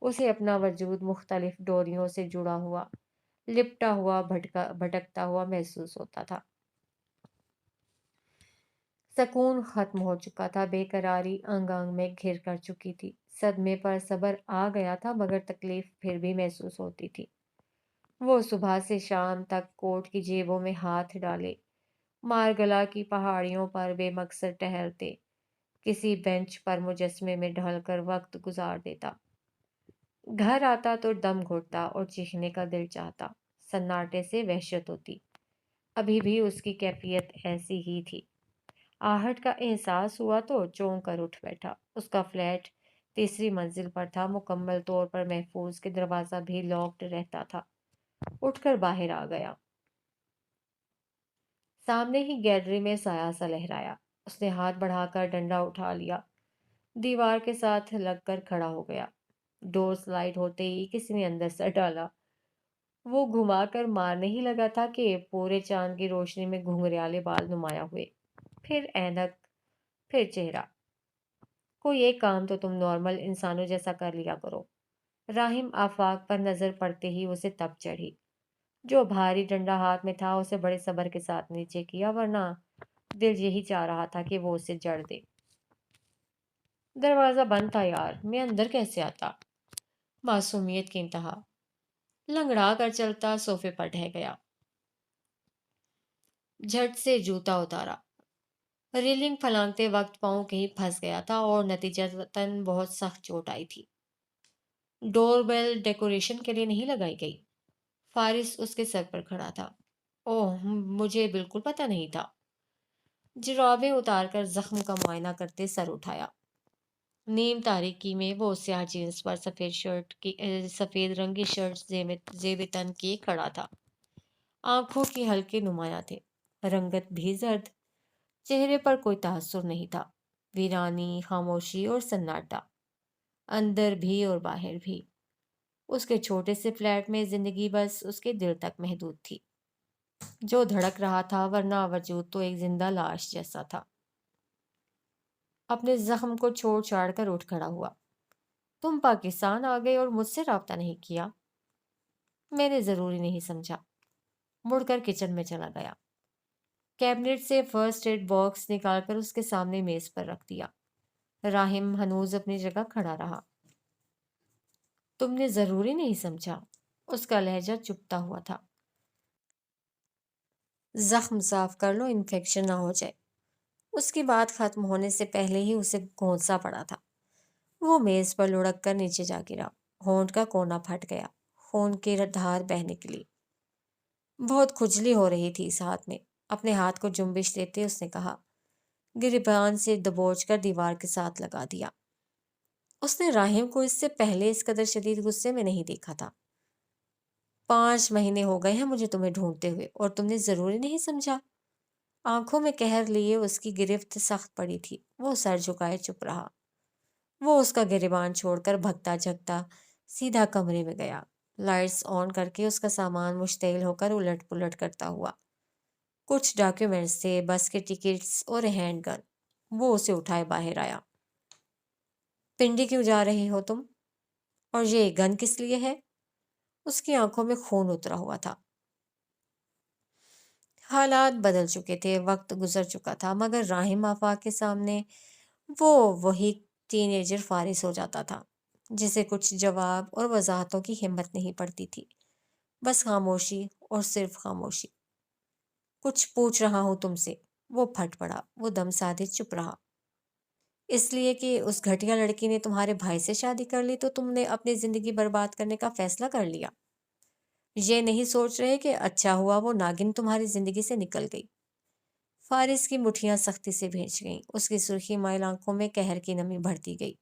A: اسے اپنا وجود مختلف ڈوریوں سے جڑا ہوا، لپٹا ہوا، بھٹکتا ہوا محسوس ہوتا تھا۔ سکون ختم ہو چکا تھا، بے قراری انگ انگ میں گھر کر چکی تھی۔ صدمے پر صبر آ گیا تھا، مگر تکلیف پھر بھی محسوس ہوتی تھی۔ وہ صبح سے شام تک کوٹ کی جیبوں میں ہاتھ ڈالے، مارگلا کی پہاڑیوں پر بے مقصد ٹہلتے، کسی بینچ پر مجسمے میں ڈھل کر وقت گزار دیتا۔ گھر آتا تو دم گھٹتا اور چیخنے کا دل چاہتا۔ سناٹے سے وحشت ہوتی۔ ابھی بھی اس کی کیفیت ایسی ہی تھی۔ آہٹ کا احساس ہوا تو چونک کر اٹھ بیٹھا۔ اس کا فلیٹ تیسری منزل پر تھا، مکمل طور پر محفوظ، کہ دروازہ بھی لاکڈ رہتا تھا۔ اٹھ کر باہر آ گیا۔ سامنے ہی گیلری میں سایہ سا لہرایا۔ اس نے ہاتھ بڑھا کر ڈنڈا اٹھا لیا، دیوار کے ساتھ لگ کر کھڑا ہو گیا۔ ڈور سلائڈ ہوتے ہی کسی نے اندر سر ڈالا۔ وہ گھما کر مارنے ہی لگا تھا کہ پورے چاند کی روشنی میں گھنگریالے بال نمایاں ہوئے، پھر اینک، پھر چہرہ۔ کوئی ایک کام تو تم نارمل انسانوں جیسا کر لیا کرو۔ راہم آفاق پر نظر پڑتے ہی اسے تپ چڑھی۔ جو بھاری ڈنڈا ہاتھ میں تھا اسے بڑے صبر کے ساتھ نیچے کیا، ورنہ دل یہی چاہ رہا تھا کہ وہ اسے جڑ دے۔ دروازہ بند تھا یار، میں اندر کیسے آتا؟ معصومیت کی انتہا۔ لنگڑا کر چلتا صوفے پر ڈہ گیا، جھٹ سے جوتا اتارا۔ ریلنگ پھلانگتے وقت پاؤں کہیں پھنس گیا تھا اور نتیجتاً بہت سخت چوٹ آئی تھی۔ ڈور بیل ڈیکوریشن کے لیے نہیں لگائی گئی؟ فارس اس کے سر پر کھڑا تھا۔ اوہ، مجھے بالکل پتہ نہیں تھا۔ جرابیں اتار کر زخم کا معائنہ کرتے سر اٹھایا۔ نیم تاریکی میں وہ سیاہ جینس پر سفید رنگ کی شرٹ زیب تن کیے کھڑا تھا۔ آنکھوں کی ہلکے نمایاں تھے، رنگت بھی زرد۔ چہرے پر کوئی تاثر نہیں تھا، ویرانی، خاموشی اور سناٹا، اندر بھی اور باہر بھی۔ اس کے چھوٹے سے فلیٹ میں زندگی بس اس کے دل تک محدود تھی، جو دھڑک رہا تھا، ورنہ وجود تو ایک زندہ لاش جیسا تھا۔ اپنے زخم کو چھوڑ چھاڑ کر اٹھ کھڑا ہوا۔ تم پاکستان آ گئے اور مجھ سے رابطہ نہیں کیا؟ میں نے ضروری نہیں سمجھا۔ مڑ کر کچن میں چلا گیا۔ کیبنٹ سے فرسٹ ایڈ باکس نکال کر اس کے سامنے میز پر رکھ دیا۔ راہم ہنوز اپنی جگہ کھڑا رہا۔ تم نے ضروری نہیں سمجھا؟ اس کا لہجہ چپتا ہوا تھا۔ زخم صاف کر لو، انفیکشن نہ ہو جائے۔ اس کی بات ختم ہونے سے پہلے ہی اسے گھونسا پڑا تھا۔ وہ میز پر لڑک کر نیچے جا گرا۔ ہونٹ کا کونا پھٹ گیا، خون کی دھار بہہ نکلی۔ بہت کھجلی ہو رہی تھی اس ہاتھ میں۔ اپنے ہاتھ کو جنبش دیتے اس نے کہا، گریبان سے دبوچ کر دیوار کے ساتھ لگا دیا۔ اس نے راہم کو اس سے پہلے اس قدر شدید غصے میں نہیں دیکھا تھا۔ 5 مہینے ہو گئے ہیں مجھے تمہیں ڈھونڈتے ہوئے، اور تم نے ضروری نہیں سمجھا؟ آنکھوں میں قہر لیے اس کی گرفت سخت پڑی تھی۔ وہ سر جھکائے چپ رہا۔ وہ اس کا گریبان چھوڑ کر بھگتا جھکتا سیدھا کمرے میں گیا، لائٹس آن کر کے اس کا سامان مشتعل ہو کر الٹ پلٹ کرتا ہوا۔ کچھ ڈاکیومنٹس تھے، بس کے ٹکٹس اور ہینڈ گن۔ وہ اسے اٹھائے باہر آیا۔ پنڈی کیوں جا رہے ہو تم؟ اور یہ گن کس لیے ہے؟ اس کی آنکھوں میں خون اترا ہوا تھا۔ حالات بدل چکے تھے، وقت گزر چکا تھا، مگر راہم آفاق کے سامنے وہ وہی ٹین ایجر فارس ہو جاتا تھا، جسے کچھ جواب اور وضاحتوں کی ہمت نہیں پڑتی تھی، بس خاموشی اور صرف خاموشی۔ کچھ پوچھ رہا ہوں تم سے۔ وہ پھٹ پڑا۔ وہ دم سادے چپ رہا۔ اس لیے کہ اس گھٹیا لڑکی نے تمہارے بھائی سے شادی کر لی تو تم نے اپنی زندگی برباد کرنے کا فیصلہ کر لیا؟ یہ نہیں سوچ رہے کہ اچھا ہوا وہ ناگن تمہاری زندگی سے نکل گئی؟ فارس کی مٹھیاں سختی سے بھینچ گئیں۔ اس کی سرخی مائل آنکھوں میں قہر کی نمی بڑھتی گئی۔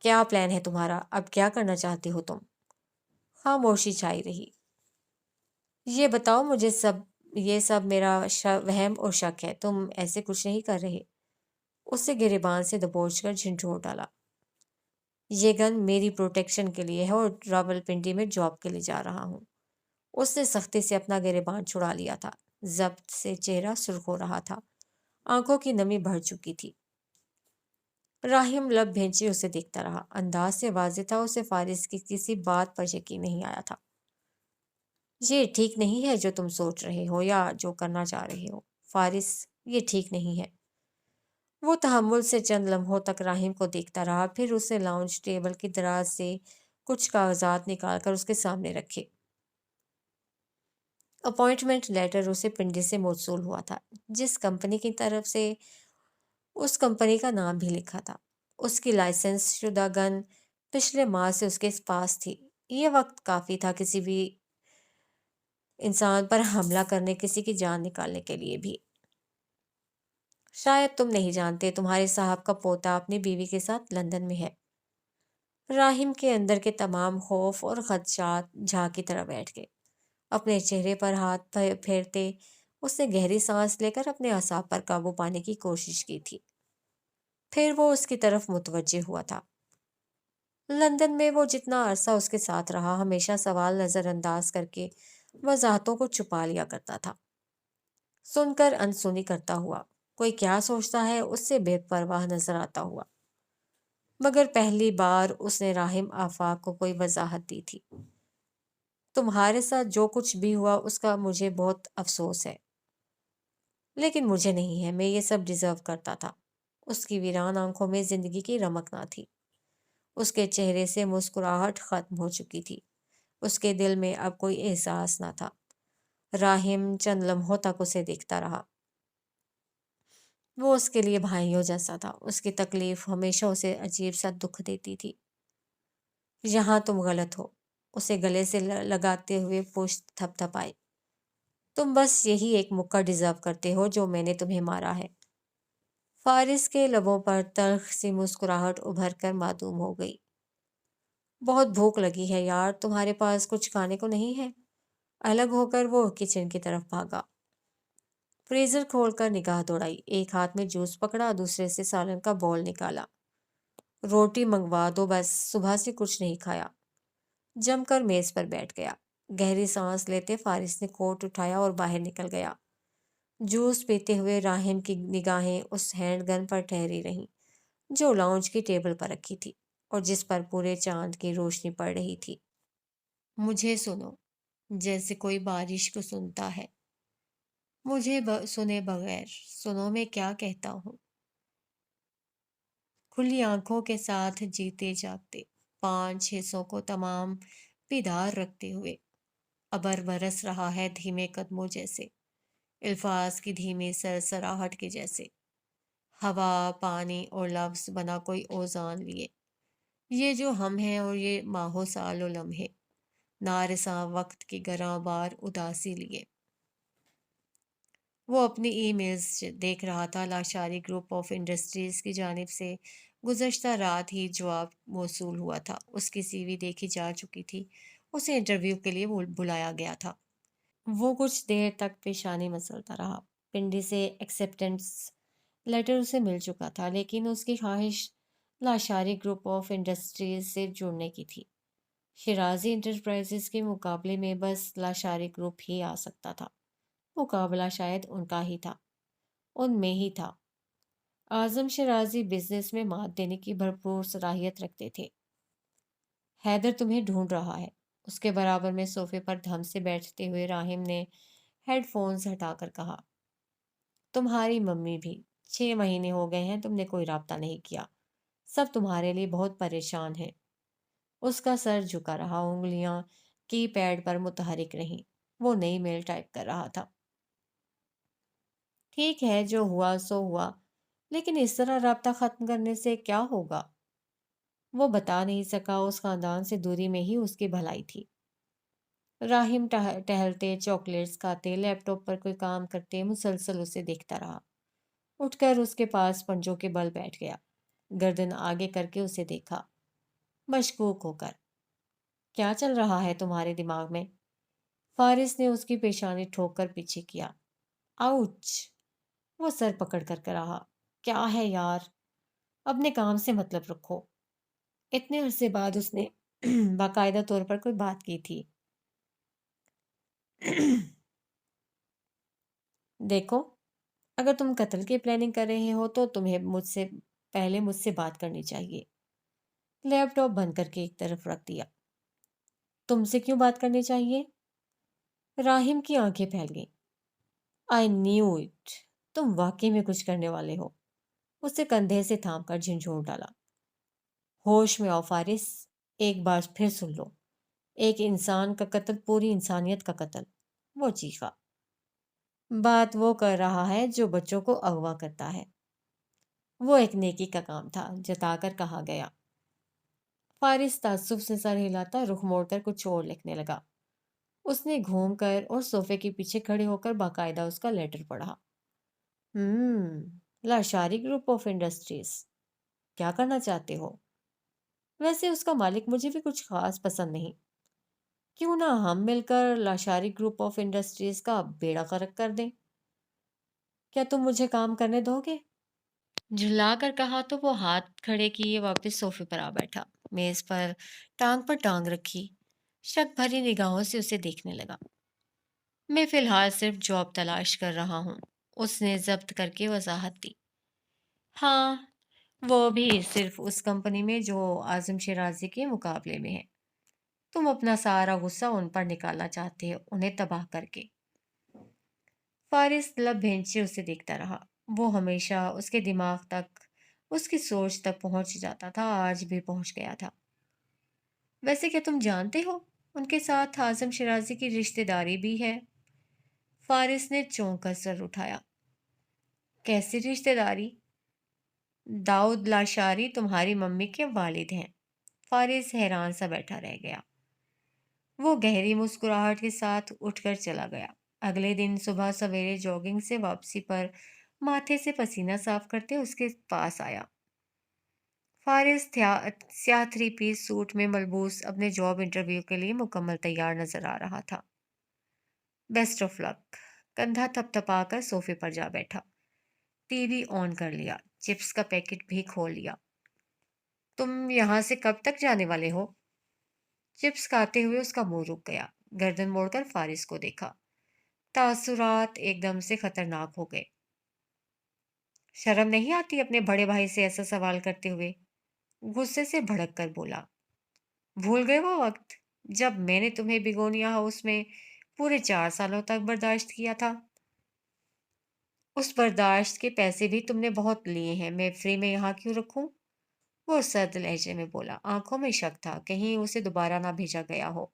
A: کیا پلان ہے تمہارا؟ اب کیا کرنا چاہتے ہو تم؟ خاموشی چھائی رہی۔ یہ بتاؤ مجھے، یہ سب میرا وہم اور شک ہے، تم ایسے کچھ نہیں کر رہے؟ اسے گریبان سے دبوچ کر جھنجھوڑ ڈالا۔ یہ گن میری پروٹیکشن کے لیے ہے اور راولپنڈی میں جاب کے لیے جا رہا ہوں۔ اس نے سختی سے اپنا گریبان چھڑا لیا تھا، ضبط سے چہرہ سرخ ہو رہا تھا، آنکھوں کی نمی بڑھ چکی تھی۔ راہم لب بھینچے اسے دیکھتا رہا۔ انداز سے واضح تھا اسے فارس کی کسی بات پر یقین نہیں آیا تھا۔ یہ ٹھیک نہیں ہے جو تم سوچ رہے ہو یا جو کرنا چاہ رہے ہو فارس، یہ ٹھیک نہیں ہے۔ وہ تحمل سے چند لمحوں تک راہم کو دیکھتا رہا، پھر اسے لاؤنج ٹیبل کی دراز سے کچھ کاغذات نکال کر اس کے سامنے رکھے۔ اپوائنٹمنٹ لیٹر اسے پنڈی سے موصول ہوا تھا، جس کمپنی کی طرف سے اس کمپنی کا نام بھی لکھا تھا۔ اس کی لائسنس شدہ گن پچھلے ماہ سے اس کے پاس تھی۔ یہ وقت کافی تھا کسی بھی انسان پر حملہ کرنے، کسی کی جان نکالنے کے لیے بھی۔ شاید تم نہیں جانتے، تمہارے صاحب کا پوتا اپنی بیوی کے ساتھ لندن میں ہے۔ راہم کے اندر کے تمام خوف اور خدشات جھاگ کی طرح بیٹھ گئے۔ اپنے چہرے پر ہاتھ پھیرتے اس نے گہری سانس لے کر اپنے اعصاب پر قابو پانے کی کوشش کی تھی۔ پھر وہ اس کی طرف متوجہ ہوا تھا۔ لندن میں وہ جتنا عرصہ اس کے ساتھ رہا، ہمیشہ سوال نظر انداز کر کے وضاحتوں کو چھپا لیا کرتا تھا، سن کر انسنی کرتا ہوا، کوئی کیا سوچتا ہے اس سے بے پرواہ نظر آتا ہوا۔ مگر پہلی بار اس نے راہم آفاق کو کوئی وضاحت دی تھی۔ تمہارے ساتھ جو کچھ بھی ہوا اس کا مجھے بہت افسوس ہے، لیکن مجھے نہیں ہے، میں یہ سب ڈیزرو کرتا تھا۔ اس کی ویران آنکھوں میں زندگی کی رمق نہ تھی، اس کے چہرے سے مسکراہٹ ختم ہو چکی تھی، اس کے دل میں اب کوئی احساس نہ تھا۔ راہم چند لمحوں تک اسے دیکھتا رہا۔ وہ اس کے لیے بھائیوں جیسا تھا، اس کی تکلیف ہمیشہ اسے عجیب سا دکھ دیتی تھی۔ یہاں تم غلط ہو، اسے گلے سے لگاتے ہوئے پشت تھپ تھپائی۔ تم بس یہی ایک مکہ ڈیزرو کرتے ہو جو میں نے تمہیں مارا ہے۔ فارس کے لبوں پر تلخ سی مسکراہٹ ابھر کر معدوم ہو گئی۔ بہت بھوک لگی ہے یار، تمہارے پاس کچھ کھانے کو نہیں ہے؟ الگ ہو کر وہ کچن کی طرف بھاگا، فریزر کھول کر نگاہ دوڑائی، ایک ہاتھ میں جوس پکڑا، دوسرے سے سالن کا بول نکالا۔ روٹی منگوا دو بس، صبح سے کچھ نہیں کھایا۔ جم کر میز پر بیٹھ گیا۔ گہری سانس لیتے فارس نے کوٹ اٹھایا اور باہر نکل گیا۔ جوس پیتے ہوئے راہم کی نگاہیں اس ہینڈ گن پر ٹھہری رہیں جو لاؤنج کی ٹیبل پر رکھی تھی اور جس پر پورے چاند کی روشنی پڑ رہی تھی۔ مجھے سنو، جیسے کوئی بارش کو سنتا ہے، مجھے سنے بغیر سنو میں کیا کہتا ہوں۔ کھلی آنکھوں کے ساتھ جیتے جاگتے 5 حصوں کو تمام بیدار رکھتے ہوئے، ابر برس رہا ہے دھیمے قدموں جیسے، الفاظ کی دھیمی سرسراہٹ کے جیسے، ہوا، پانی اور لفظ بنا کوئی اوزان لیے۔ یہ جو ہم ہیں اور یہ ماہو سال و لمحے، نارساں وقت کی گراں بار اداسی لیے۔ وہ اپنی ای میلز دیکھ رہا تھا۔ لاشاری گروپ آف انڈسٹریز کی جانب سے گزشتہ رات ہی جواب موصول ہوا تھا۔ اس کی سی وی دیکھی جا چکی تھی، اسے انٹرویو کے لیے بلایا گیا تھا۔ وہ کچھ دیر تک پیشانی مسلتا رہا۔ پنڈی سے ایکسیپٹنس لیٹر اسے مل چکا تھا، لیکن اس کی خواہش لاشاری گروپ آف انڈسٹریز سے جڑنے کی تھی۔ شیرازی انٹرپرائزز کے مقابلے میں بس لاشاری گروپ ہی آ سکتا تھا۔ مقابلہ شاید ان کا ہی تھا، ان میں ہی تھا۔ اعظم شیرازی بزنس میں مات دینے کی بھرپور صلاحیت رکھتے تھے۔ حیدر تمہیں ڈھونڈ رہا ہے۔ اس کے برابر میں صوفے پر دھم سے بیٹھتے ہوئے راہم نے ہیڈ فونز ہٹا کر کہا، تمہاری ممی بھی 6 مہینے ہو گئے ہیں، تم نے کوئی رابطہ نہیں کیا، سب تمہارے لیے بہت پریشان ہیں۔ اس کا سر جھکا رہا، انگلیاں کی پیڈ پر متحرک رہیں، وہ نئی میل ٹائپ کر رہا تھا۔ ٹھیک ہے، جو ہوا سو ہوا، لیکن اس طرح رابطہ ختم کرنے سے کیا ہوگا؟ وہ بتا نہیں سکا، اس خاندان سے دوری میں ہی اس کی بھلائی تھی۔ راہم ٹہلتے، چاکلیٹس کھاتے، لیپ ٹاپ پر کوئی کام کرتے، مسلسل اسے دیکھتا رہا۔ اٹھ کر اس کے پاس پنجوں کے بل بیٹھ گیا، گردن آگے کر کے اسے دیکھا، مشکوک ہو کر۔ کیا چل رہا ہے تمہارے دماغ میں؟ فارس نے اس کی پیشانی ٹھوک کر پیچھے کیا۔ آؤچ! وہ سر پکڑ کر رہا۔ کیا ہے یار، اپنے کام سے مطلب رکھو۔ اتنے عرصے بعد اس نے باقاعدہ طور پر کوئی بات کی تھی۔ دیکھو، اگر تم قتل کی پلاننگ کر رہے ہو تو تمہیں مجھ سے بات کرنی چاہیے۔ لیپ ٹاپ بند کر کے ایک طرف رکھ دیا۔ تم سے کیوں بات کرنی چاہیے؟ راہم کی آنکھیں پھیل گئیں۔ I knew it! تم واقعی میں کچھ کرنے والے ہو۔ اسے کندھے سے تھام کر جھنجھوڑ ڈالا۔ ہوش میں آؤ فارس، ایک بار پھر سن لو، ایک انسان کا قتل پوری انسانیت کا قتل، وہ چیخا، بات وہ کر رہا ہے جو بچوں کو اغوا کرتا ہے۔ وہ ایک نیکی کا کام تھا، جتا کر کہا گیا۔ فارس تعصب سے سر ہلاتا رخ موڑ کر کچھ اور لکھنے لگا۔ اس نے گھوم کر اور صوفے کے پیچھے کھڑے ہو کر باقاعدہ اس کا لیٹر پڑھا۔ لاشاری گروپ آف انڈسٹریز، کیا کرنا چاہتے ہو؟ ویسے اس کا مالک مجھے بھی کچھ خاص پسند نہیں۔ کیوں نہ ہم مل کر لاشاری گروپ آف انڈسٹریز کا بیڑا غرق کر دیں؟ کیا تم مجھے کام کرنے دو گے؟ جھلا کر کہا تو وہ ہاتھ کھڑے کیے واپس صوفے پر آ بیٹھا، میز پر ٹانگ رکھی، شک بھری نگاہوں سے اسے دیکھنے لگا۔ میں فی الحال صرف جاب تلاش کر رہا ہوں، اس نے ضبط کر کے وضاحت دی۔ ہاں، وہ بھی صرف اس کمپنی میں جو اعظم شیرازی کے مقابلے میں ہے۔ تم اپنا سارا غصہ ان پر نکالنا چاہتے ہو، انہیں تباہ کر کے۔ فارس لب بھینچے اسے دیکھتا رہا۔ وہ ہمیشہ اس کے دماغ تک، اس کی سوچ تک پہنچ جاتا تھا، آج بھی پہنچ گیا تھا۔ ویسے کیا تم جانتے ہو ان کے ساتھ اعظم شیرازی کی رشتہ داری بھی ہے؟ فارس نے چونک کر سر اٹھایا۔ کیسی رشتہ داری؟ داؤد لاشاری تمہاری ممی کے والد ہیں۔ فارس حیران سا بیٹھا رہ گیا۔ وہ گہری مسکراہٹ کے ساتھ اٹھ کر چلا گیا۔ اگلے دن صبح سویرے جاگنگ سے واپسی پر ماتھے سے پسینہ صاف کرتے اس کے پاس آیا۔ فارس سیاہ 3 پیس سوٹ میں ملبوس اپنے جاب انٹرویو کے لیے مکمل تیار نظر آ رہا تھا۔ بیسٹ آف لک، کندھا تھپ تھپا کر صوفے پر جا بیٹھا، ٹی وی آن کر لیا، چپس کا پیکٹ بھی کھول لیا۔ تم یہاں سے کب تک جانے والے ہو؟ چپس کھاتے ہوئے اس کا منہ رک گیا، گردن موڑ کر فارس کو دیکھا۔ تاثرات ایک دم سے خطرناک ہو گئے۔ شرم نہیں آتی اپنے بڑے بھائی سے ایسا سوال کرتے ہوئے؟ غصے سے بھڑک کر بولا۔ بھول گئے وہ وقت جب میں نے تمہیں بیگونیا ہاؤس میں پورے 4 سالوں تک برداشت کیا تھا؟ اس برداشت کے پیسے بھی تم نے بہت لیے ہیں، میں فری میں یہاں کیوں رکھوں؟ وہ سرد لہجے میں بولا، آنکھوں میں شک تھا، کہیں اسے دوبارہ نہ بھیجا گیا ہو۔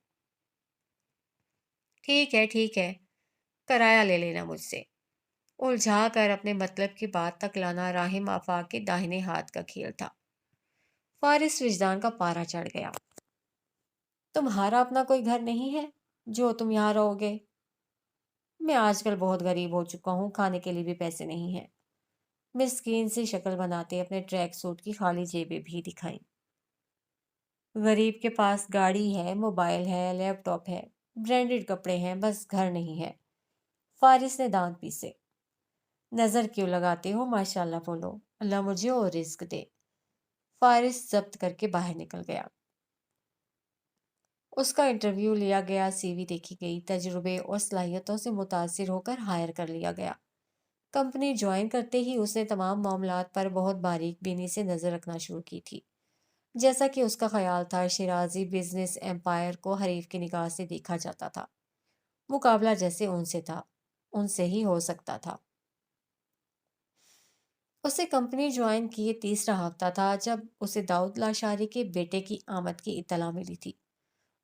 A: ٹھیک ہے، کرایہ لے لینا مجھ سے۔ الجھا کر اپنے مطلب کی بات تک لانا راہم آفاق کے داہنے ہاتھ کا کھیل تھا۔ فارس وجدان کا پارا چڑھ گیا۔ تمہارا اپنا کوئی گھر نہیں ہے جو تم یہاں رہو گے؟ میں آج کل بہت غریب ہو چکا ہوں، کھانے کے لیے بھی پیسے نہیں ہیں۔ مسکین سی شکل بناتے اپنے ٹریک سوٹ کی خالی جیبیں بھی دکھائیں۔ غریب کے پاس گاڑی ہے، موبائل ہے، لیپ ٹاپ ہے، برانڈڈ کپڑے ہیں، بس گھر نہیں ہے۔ فارس نے دانت پیسے۔ نظر کیوں لگاتے ہو؟ ماشاء اللہ بولو، اللہ مجھے اور رزق دے۔ فارس ضبط کر کے باہر نکل گیا۔ اس کا انٹرویو لیا گیا، سی وی دیکھی گئی، تجربے اور صلاحیتوں سے متاثر ہو کر ہائر کر لیا گیا۔ کمپنی جوائن کرتے ہی اس نے تمام معاملات پر بہت باریک بینی سے نظر رکھنا شروع کی تھی۔ جیسا کہ اس کا خیال تھا، شیرازی بزنس ایمپائر کو حریف کی نگاہ سے دیکھا جاتا تھا۔ مقابلہ جیسے ان سے تھا، ان سے ہی ہو سکتا تھا۔ اسے کمپنی جوائن کیے تیسرا ہفتہ تھا جب اسے داؤد لاشاری کے بیٹے کی آمد کی اطلاع ملی تھی،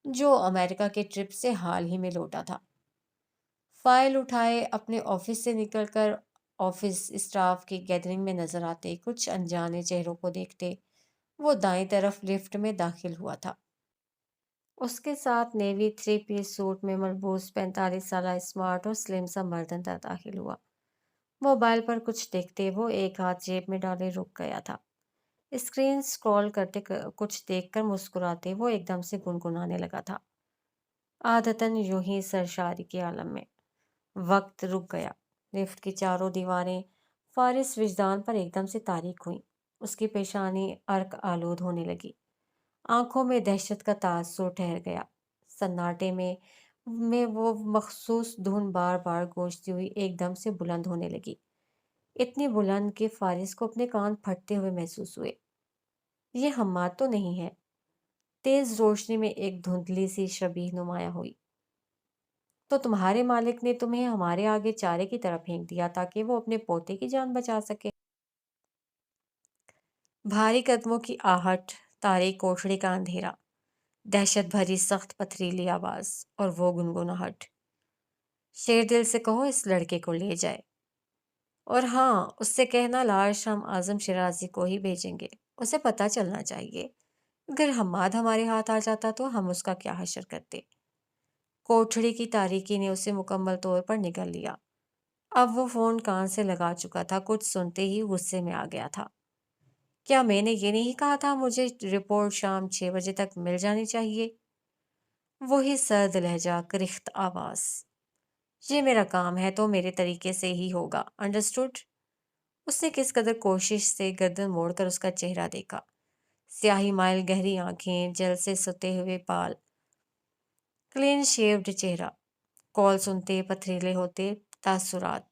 A: جو امریکہ کے ٹرپ سے حال ہی میں لوٹا تھا۔ فائل اٹھائے اپنے آفس سے نکل کر آفس اسٹاف کی گیدرنگ میں نظر آتے، کچھ انجانے چہروں کو دیکھتے، وہ دائیں طرف لفٹ میں داخل ہوا تھا۔ اس کے ساتھ نیوی 3 پیس سوٹ میں ملبوس 45 سالہ اسمارٹ اور سلم سا مرد اندر داخل ہوا۔ موبائل پر کچھ دیکھتے وہ ایک ہاتھ جیب میں ڈالے رک گیا تھا۔ اسکرین سکرول کرتے کچھ دیکھ کر مسکراتے وہ ایک دم سے گنگنانے لگا تھا، عادتاً یوں ہی سرشاری کے عالم میں۔ وقت رک گیا۔ لفٹ کی چاروں دیواریں فارس وجدان پر ایک دم سے تاریک ہوئیں۔ اس کی پیشانی عرق آلود ہونے لگی، آنکھوں میں دہشت کا تاثر ٹھہر گیا۔ سناٹے میں وہ مخصوص دھن بار بار گونجتی ہوئی ایک دم سے بلند ہونے لگی، اتنی بلند کہ فارس کو اپنے کان پھٹتے ہوئے محسوس ہوئے۔ یہ حماد تو نہیں ہے؟ تیز روشنی میں ایک دھندلی سی شبیہ نمایاں ہوئی۔ تو تمہارے مالک نے تمہیں ہمارے آگے چارے کی طرف پھینک دیا تاکہ وہ اپنے پوتے کی جان بچا سکے؟ بھاری قدموں کی آہٹ، تاریک کوٹھڑی کا اندھیرا، دہشت بھری سخت پتھریلی آواز اور وہ گنگناہٹ۔ شیر دل سے کہو اس لڑکے کو لے جائے، اور ہاں اس سے کہنا لاش ہم اعظم شرازی کو ہی بھیجیں گے، اسے پتہ چلنا چاہیے اگر حماد ہمارے ہاتھ آ جاتا تو ہم اس کا کیا حشر کرتے۔ کوٹھڑی کی تاریکی نے اسے مکمل طور پر نگل لیا۔ اب وہ فون کان سے لگا چکا تھا، کچھ سنتے ہی غصے میں آ گیا تھا۔ کیا میں نے یہ نہیں کہا تھا مجھے رپورٹ شام 6 بجے تک مل جانی چاہیے؟ وہی سرد لہجہ، کرخت آواز۔ یہ میرا کام ہے تو میرے طریقے سے ہی ہوگا، انڈرسٹوڈ؟ اس نے کس قدر کوشش سے گردن موڑ کر اس کا چہرہ دیکھا۔ سیاہی مائل گہری آنکھیں، جل سے ستے ہوئے بال، کلین شیوڈ چہرہ۔ کال سنتے پتھریلے ہوتے تاثرات۔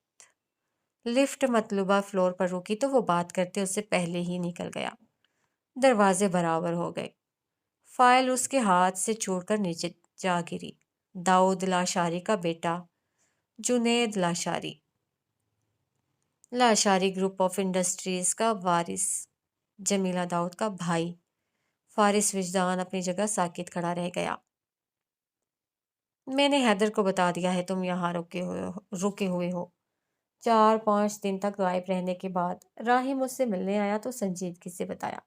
A: لفٹ مطلوبہ فلور پر رکی تو وہ بات کرتے اس سے پہلے ہی نکل گیا۔ دروازے برابر ہو گئے۔ فائل اس کے ہاتھ سے چھوٹ کر نیچے جا گری۔ داؤد لاشاری کا بیٹا، Junaid Lashari, Lashari group of industries کا وارث، جمیلہ داؤد کا بھائی۔ فارس وجدان اپنی جگہ ساکت کھڑا رہ گیا۔ میں نے حیدر کو بتا دیا ہے تم یہاں رکے ہوئے ہو۔ 4-5 دن تک غائب رہنے کے بعد راہیم مجھ سے ملنے آیا تو سنجیدگی سے بتایا۔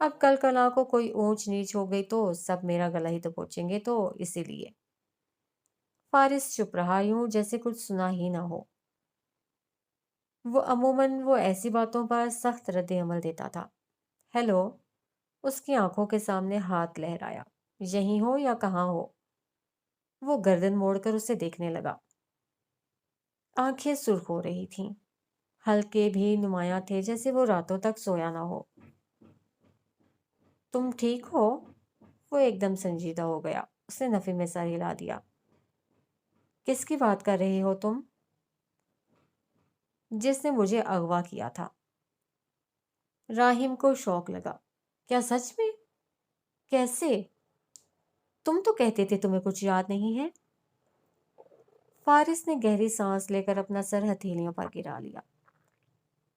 A: اب کل کلا کو کوئی اونچ نیچ ہو گئی تو سب میرا گلا ہی دبوچیں گے، تو اسی لیے۔ فارس چپ رہا، یوں جیسے کچھ سنا ہی نہ ہو۔ عموماً وہ ایسی باتوں پر سخت رد عمل دیتا تھا۔ ہیلو، اس کی آنکھوں کے سامنے ہاتھ لہرایا۔ یہیں ہو یا کہاں ہو؟ وہ گردن موڑ کر اسے دیکھنے لگا۔ آنکھیں سرخ ہو رہی تھیں، ہلکے بھی نمایاں تھے جیسے وہ راتوں تک سویا نہ ہو۔ تم ٹھیک ہو؟ وہ ایک دم سنجیدہ ہو گیا۔ اس نے نفی میں سر ہلا دیا۔ کس کی بات کر رہے ہو تم؟ جس نے مجھے اغوا کیا تھا۔ راہیم کو شوق لگا۔ کیا سچ میں؟ کیسے؟ تم تو کہتے تھے تمہیں کچھ یاد نہیں ہے۔ فارس نے گہری سانس لے کر اپنا سر ہتھیلیوں پر گرا لیا۔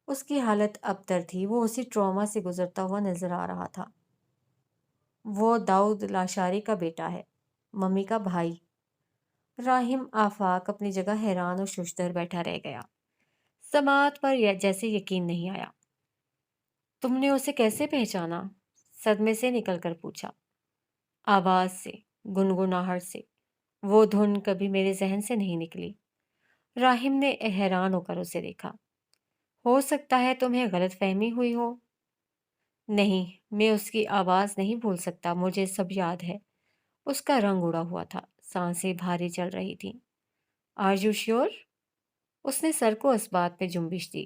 A: اس کی حالت ابتر تھی، وہ اسی ٹراما سے گزرتا ہوا نظر آ رہا تھا۔ وہ داؤد لاشاری کا بیٹا ہے، ممی کا بھائی۔ راہیم آفاق اپنی جگہ حیران اور ششدر بیٹھا رہ گیا۔ سماعت پر جیسے یقین نہیں آیا۔ تم نے اسے کیسے پہچانا؟ صدمے سے نکل کر پوچھا۔ آواز سے، گنگناہٹ سے۔ وہ دھن کبھی میرے ذہن سے نہیں نکلی۔ راہیم نے حیران ہو کر اسے دیکھا۔ ہو سکتا ہے تمہیں غلط فہمی ہوئی ہو۔ نہیں، میں اس کی آواز نہیں بھول سکتا، مجھے سب یاد ہے۔ اس کا رنگ اڑا ہوا تھا، سانسیں بھاری چل رہی تھیں۔ Are you sure? اس نے سر کو اس بات پہ جنبش دی۔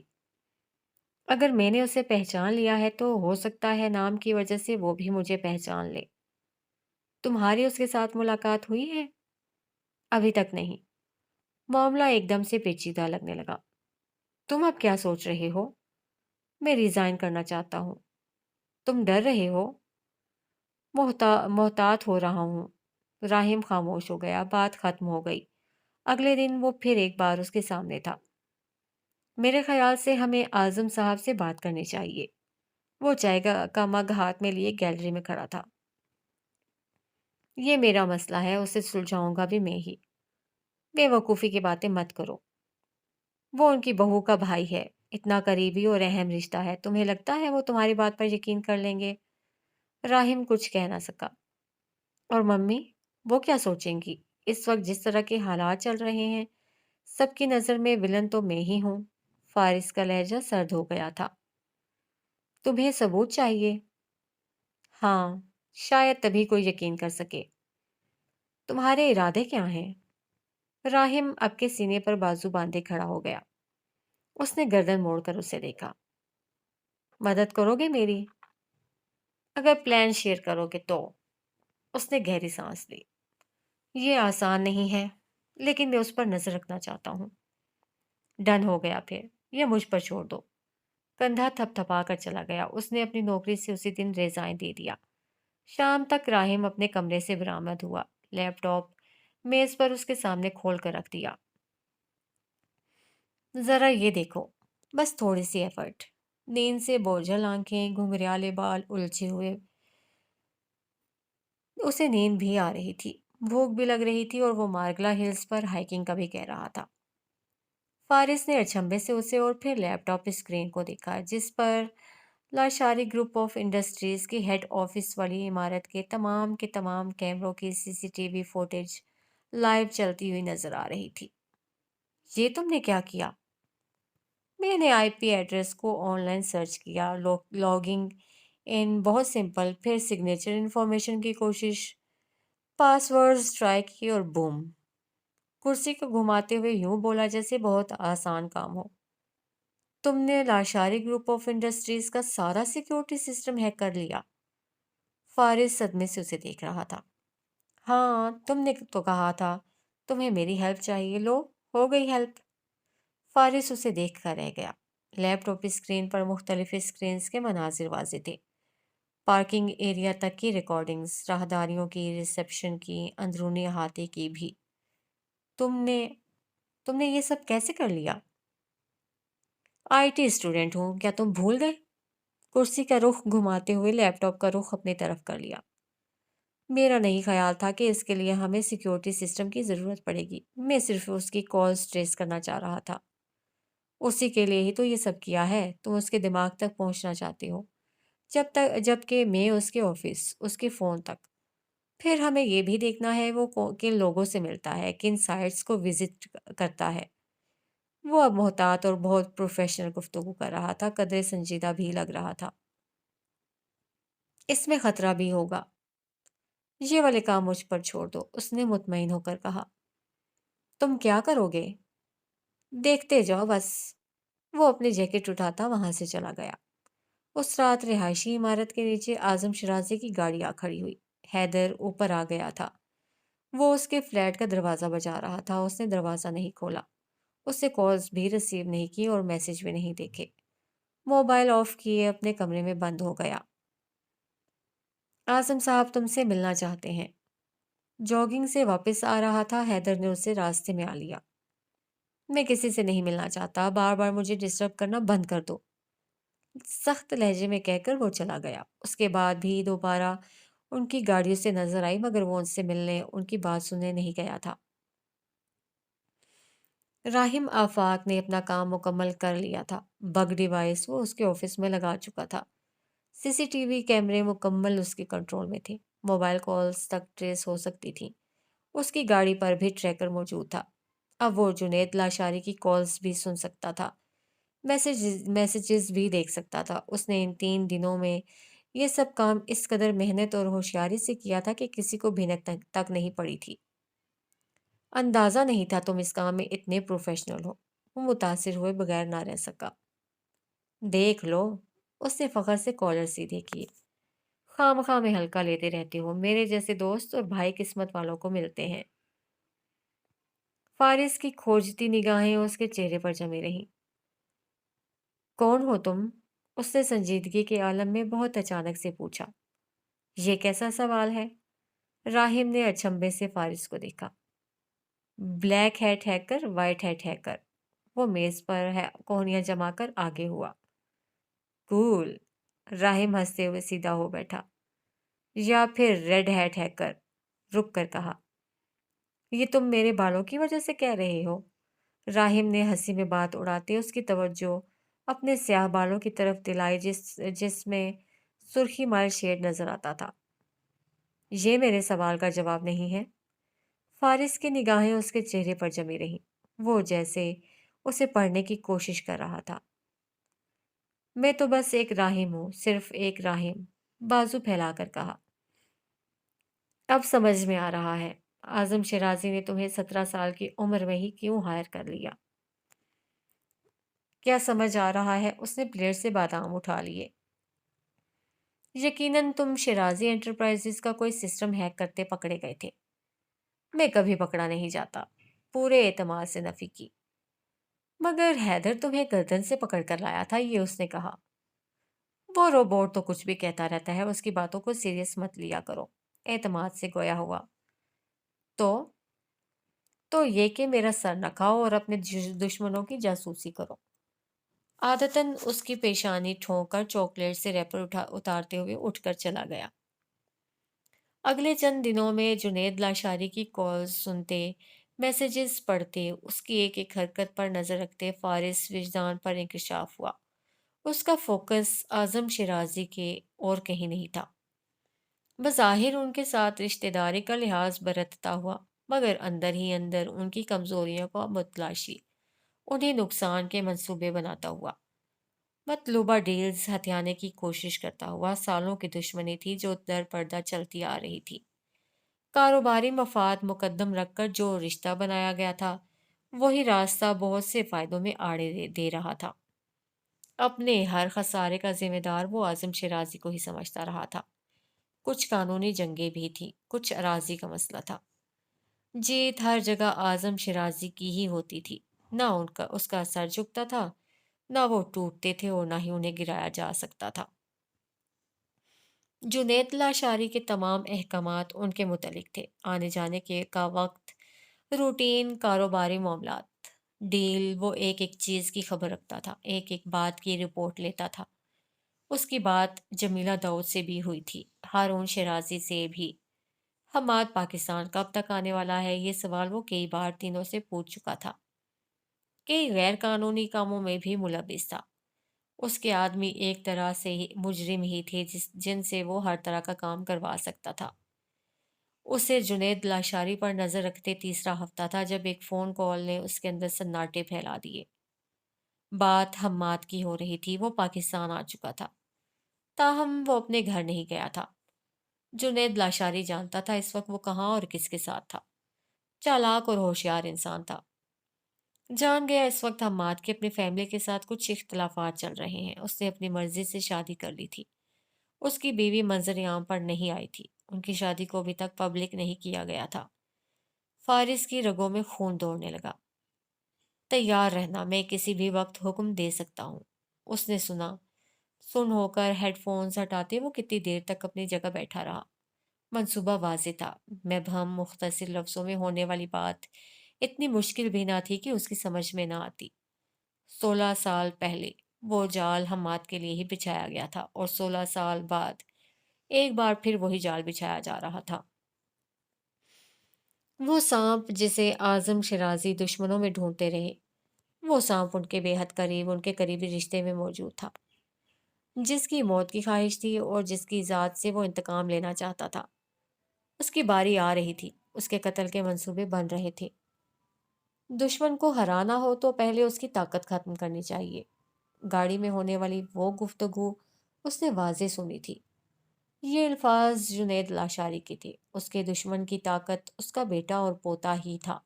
A: اگر میں نے اسے پہچان لیا ہے تو ہو سکتا ہے نام کی وجہ سے وہ بھی مجھے پہچان لے۔ تمہاری اس کے ساتھ ملاقات ہوئی ہے؟ ابھی تک نہیں۔ معاملہ ایک دم سے پیچیدہ لگنے لگا۔ تم اب کیا سوچ رہے ہو؟ میں ریزائن کرنا چاہتا ہوں۔ تم ڈر رہے ہو؟ محتاط ہو رہا ہوں۔ راہیم خاموش ہو گیا، بات ختم ہو گئی۔ اگلے دن وہ پھر ایک بار اس کے سامنے تھا۔ میرے خیال سے ہمیں اعظم صاحب سے بات کرنی چاہیے۔ وہ چائے کا مگ ہاتھ میں لیے گیلری میں کھڑا تھا۔ یہ میرا مسئلہ ہے، اسے سلجھاؤں گا بھی میں ہی۔ بے وقوفی کی باتیں مت کرو۔ وہ ان کی بہو کا بھائی ہے، اتنا قریبی اور اہم رشتہ ہے، تمہیں لگتا ہے وہ تمہاری بات پر یقین کر لیں گے؟ راہیم کچھ کہہ نہ سکا۔ اور ممی، وہ کیا سوچیں گی؟ اس وقت جس طرح کے حالات چل رہے ہیں، سب کی نظر میں ولن تو میں ہی ہوں۔ فارس کا لہجہ سرد ہو گیا تھا۔ تمہیں ثبوت چاہیے؟ ہاں، شاید تبھی کوئی یقین کر سکے۔ تمہارے ارادے کیا ہیں؟ راہیم اب کے سینے پر بازو باندھے کھڑا ہو گیا۔ اس نے گردن موڑ کر اسے دیکھا۔ مدد کرو گے میری؟ اگر پلان شیئر کرو گے تو۔ اس نے گہری سانس لی۔ یہ آسان نہیں ہے، لیکن میں اس پر نظر رکھنا چاہتا ہوں۔ ڈن ہو گیا، پھر یہ مجھ پر چھوڑ دو۔ کندھا تھپ تھپا کر چلا گیا۔ اس نے اپنی نوکری سے اسی دن ریزائن دے دیا۔ شام تک راہیم اپنے کمرے سے برآمد ہوا، لیپ ٹاپ میز پر اس کے سامنے کھول کر رکھ دیا۔ ذرا یہ دیکھو، بس تھوڑی سی ایفرٹ۔ نیند سے بوجھل آنکھیں، گھنگریالے بال الجھے ہوئے۔ اسے نیند بھی آ رہی تھی۔ بھوک بھی لگ رہی تھی اور وہ مارگلا ہلز پر ہائکنگ کا بھی کہہ رہا تھا۔ فارس نے اچنبے سے اسے اور پھر لیپ ٹاپ اسکرین کو دیکھا جس پر لاشاری گروپ آف انڈسٹریز کی ہیڈ آفس والی عمارت کے تمام کیمروں کی C C T V footage live چلتی ہوئی نظر آ رہی تھی۔ یہ تم نے کیا کیا؟ میں نے آئی پی ایڈریس کو آن لائن سرچ کیا، لاگنگ ان بہت سمپل، پھر سگنیچر انفارمیشن کی کوشش، پاس ورڈز ٹرائی کی اور بوم، کرسی کو گھماتے ہوئے یوں بولا جیسے بہت آسان کام ہو۔ تم نے لاشاری گروپ آف انڈسٹریز کا سارا سیکیورٹی سسٹم ہیک کر لیا؟ فارس صدمے سے اسے دیکھ رہا تھا۔ ہاں، تم نے تو کہا تھا تمہیں میری ہیلپ چاہیے، لو ہو گئی ہیلپ۔ فارس اسے دیکھ کر رہ گیا۔ لیپ ٹاپ اسکرین پر مختلف اسکرینز کے مناظر واضح تھے، پارکنگ ایریا تک کی ریکارڈنگز، راہداریوں کی، ریسیپشن کی، اندرونی احاطے کی بھی۔ تم نے تم نے یہ سب کیسے کر لیا؟ آئی ٹی اسٹوڈنٹ ہوں، کیا تم بھول گئے؟ کرسی کا رخ گھماتے ہوئے لیپ ٹاپ کا رخ اپنی طرف کر لیا۔ میرا نہیں خیال تھا کہ اس کے لیے ہمیں سیکیورٹی سسٹم کی ضرورت پڑے گی، میں صرف اس کی کالز ٹریس کرنا چاہ رہا تھا۔ اسی کے لیے ہی تو یہ سب کیا ہے، تم اس کے دماغ تک پہنچنا چاہتے ہو، جب کہ میں اس کے آفس، اس کے فون تک۔ پھر ہمیں یہ بھی دیکھنا ہے وہ کن لوگوں سے ملتا ہے، کن سائٹس کو وزٹ کرتا ہے۔ وہ اب محتاط اور بہت پروفیشنل گفتگو کر رہا تھا، قدرے سنجیدہ بھی لگ رہا تھا۔ اس میں خطرہ بھی ہوگا۔ یہ والے کام مجھ پر چھوڑ دو، اس نے مطمئن ہو کر کہا۔ تم کیا کرو گے؟ دیکھتے جاؤ بس۔ وہ اپنی جیکٹ اٹھاتا وہاں سے چلا گیا۔ اس رات رہائشی عمارت کے نیچے اعظم شرازی کی گاڑی آ کھڑی ہوئی۔ حیدر اوپر آ گیا تھا۔ وہ اس کے فلیٹ کا دروازہ بجا رہا تھا، اس نے دروازہ نہیں کھولا، اس سے کالز بھی ریسیو نہیں کی اور میسج بھی نہیں دیکھے۔ موبائل آف کیے اپنے کمرے میں بند ہو گیا۔ اعظم صاحب تم سے ملنا چاہتے ہیں۔ جاگنگ سے واپس آ رہا تھا، حیدر نے اسے راستے میں آ لیا۔ میں کسی سے نہیں ملنا چاہتا، بار بار مجھے ڈسٹرب کرنا بند کر دو، سخت لہجے میں کہہ کر وہ چلا گیا۔ اس کے بعد بھی دوبارہ ان کی گاڑیوں سے نظر آئی مگر وہ ان سے ملنے، ان کی بات سننے نہیں گیا تھا۔ راہم آفاق نے اپنا کام مکمل کر لیا تھا۔ بگ ڈیوائس وہ اس کے آفس میں لگا چکا تھا، سی سی ٹی وی کیمرے مکمل اس کے کنٹرول میں تھے، موبائل کالز تک ٹریس ہو سکتی تھیں، اس کی گاڑی پر بھی ٹریکر موجود تھا۔ اب وہ جنید لاشاری کی کالز بھی سن سکتا تھا، میسیجز بھی دیکھ سکتا تھا۔ اس نے ان 3 دنوں میں یہ سب کام اس قدر محنت اور ہوشیاری سے کیا تھا کہ کسی کو بھنک تک نہیں پڑی تھی۔ اندازہ نہیں تھا تم اس کام میں اتنے پروفیشنل ہو۔ وہ متاثر ہوئے بغیر نہ رہ سکا۔ دیکھ لو، اس نے فخر سے کالر سیدھے کیے۔ خواہ مخواہ میں ہلکا لیتے رہتے ہو، میرے جیسے دوست اور بھائی قسمت والوں کو ملتے ہیں۔ فارس کی کھوجتی نگاہیں اس کے چہرے پر جمی رہیں۔ کون ہو تم؟ اس نے سنجیدگی کے عالم میں بہت اچانک سے پوچھا۔ یہ کیسا سوال ہے؟ راہم نے اچنبے سے فارس کو دیکھا۔ Black hat hacker, white hat hacker. وہ میز پر کوہنیاں جما کر آگے ہوا۔ کول۔ راہم ہنستے ہوئے سیدھا ہو بیٹھا۔ یا پھر ریڈ ہیٹ ہیکر، رک کر کہا۔ یہ تم میرے بالوں کی وجہ سے کہہ رہے ہو؟ راہم نے ہنسی میں بات اڑاتے اس کی توجہ اپنے سیاہ بالوں کی طرف دلائی جس میں سرخی مائل شیڈ نظر آتا تھا۔ یہ میرے سوال کا جواب نہیں ہے۔ فارس کی نگاہیں اس کے چہرے پر جمی رہیں، وہ جیسے اسے پڑھنے کی کوشش کر رہا تھا۔ میں تو بس ایک راہم ہوں، صرف ایک راہم، بازو پھیلا کر کہا۔ اب سمجھ میں آ رہا ہے، اعظم شرازی نے تمہیں 17 سال کی عمر میں ہی کیوں ہائر کر لیا۔ کیا سمجھ آ رہا ہے؟ اس نے پلیٹ سے بادام اٹھا لیے۔ یقیناً تم شرازی انٹرپرائزز کا کوئی سسٹم ہیک کرتے پکڑے گئے تھے۔ میں کبھی پکڑا نہیں جاتا، پورے اعتماد سے نفی کی۔ مگر حیدر تمہیں گردن سے پکڑ کر لایا تھا، یہ اس نے کہا۔ وہ روبوٹ تو کچھ بھی کہتا رہتا ہے، اس کی باتوں کو سیریس مت لیا کرو، اعتماد سے گویا ہوا۔ تو تو یہ کہ میرا سر نہ کھاؤ اور اپنے دشمنوں کی جاسوسی کرو۔ عادتاً اس کی پیشانی ٹھونک کر چاکلیٹ سے ریپر اتارتے ہوئے اٹھ کر چلا گیا۔ اگلے چند دنوں میں جنید لاشاری کی کالز سنتے، میسیجز پڑھتے، اس کی ایک ایک حرکت پر نظر رکھتے فارس وجدان پر انکشاف ہوا۔ اس کا فوکس اعظم شیرازی کے اور کہیں نہیں تھا۔ بظاہر ان کے ساتھ رشتہ داری کا لحاظ برتتا ہوا، مگر اندر ہی اندر ان کی کمزوریوں کا متلاشی، انہیں نقصان کے منصوبے بناتا ہوا، مطلوبہ ڈیلز ہتھیانے کی کوشش کرتا ہوا۔ سالوں کی دشمنی تھی جو در پردہ چلتی آ رہی تھی۔ کاروباری مفاد مقدم رکھ کر جو رشتہ بنایا گیا تھا، وہی راستہ بہت سے فائدوں میں آڑے دے رہا تھا۔ اپنے ہر خسارے کا ذمہ دار وہ اعظم شیرازی کو ہی سمجھتا رہا تھا۔ کچھ قانونی جنگیں بھی تھیں، کچھ اراضی کا مسئلہ تھا۔ جیت ہر جگہ اعظم شیرازی کی ہی ہوتی تھی۔ نہ اس کا سر جھکتا تھا، نہ وہ ٹوٹتے تھے اور نہ ہی انہیں گرایا جا سکتا تھا۔ جنید لاشاری کے تمام احکامات ان کے متعلق تھے، آنے جانے کا وقت، روٹین، کاروباری معاملات، ڈیل۔ وہ ایک ایک چیز کی خبر رکھتا تھا، ایک ایک بات کی رپورٹ لیتا تھا۔ اس کی بات جمیلہ داؤد سے بھی ہوئی تھی، ہارون شیرازی سے بھی۔ حماد پاکستان کب تک آنے والا ہے، یہ سوال وہ کئی بار تینوں سے پوچھ چکا تھا۔ کئی غیر قانونی کاموں میں بھی ملوث تھا۔ اس کے آدمی ایک طرح سے مجرم ہی تھے جن سے وہ ہر طرح کا کام کروا سکتا تھا۔ اسے جنید لاشاری پر نظر رکھتے تیسرا ہفتہ تھا جب ایک فون کال نے اس کے اندر سناٹے پھیلا دیے۔ بات حماد کی ہو رہی تھی، وہ پاکستان آ چکا تھا، تاہم وہ اپنے گھر نہیں گیا تھا۔ جنید لاشاری جانتا تھا اس وقت وہ کہاں اور کس کے ساتھ تھا۔ چالاک اور ہوشیار انسان تھا۔ جان گیا اس وقت حماد کے اپنی فیملی کے ساتھ کچھ اختلافات چل رہے ہیں۔ اس نے اپنی مرضی سے شادی کر لی تھی۔ اس کی بیوی منظر عام پر نہیں آئی تھی۔ ان کی شادی کو ابھی تک پبلک نہیں کیا گیا تھا۔ فارس کی رگوں میں خون دوڑنے لگا۔ تیار رہنا، میں کسی بھی وقت حکم دے سکتا ہوں۔ اس نے سن ہو کر ہیڈ فونز ہٹاتے وہ کتنی دیر تک اپنی جگہ بیٹھا رہا۔ منصوبہ واضح تھا، مبہم، مختصر لفظوں میں ہونے والی بات اتنی مشکل بھی نہ تھی کہ اس کی سمجھ میں نہ آتی۔ 16 سال پہلے وہ جال حماد کے لیے ہی بچھایا گیا تھا اور 16 سال بعد ایک بار پھر وہی جال بچھایا جا رہا تھا۔ وہ سانپ جسے اعظم شیرازی دشمنوں میں ڈھونڈتے رہے، وہ سانپ ان کے بے حد قریب، ان کے قریبی رشتے میں موجود تھا، جس کی موت کی خواہش تھی اور جس کی ذات سے وہ انتقام لینا چاہتا تھا۔ اس کی باری آ رہی تھی، اس کے قتل کے منصوبے بن رہے تھے۔ دشمن کو ہرانا ہو تو پہلے اس کی طاقت ختم کرنی چاہیے۔ گاڑی میں ہونے والی وہ گفتگو اس نے واضح سنی تھی۔ یہ الفاظ جنید لاشاری کے تھے۔ اس کے دشمن کی طاقت اس کا بیٹا اور پوتا ہی تھا،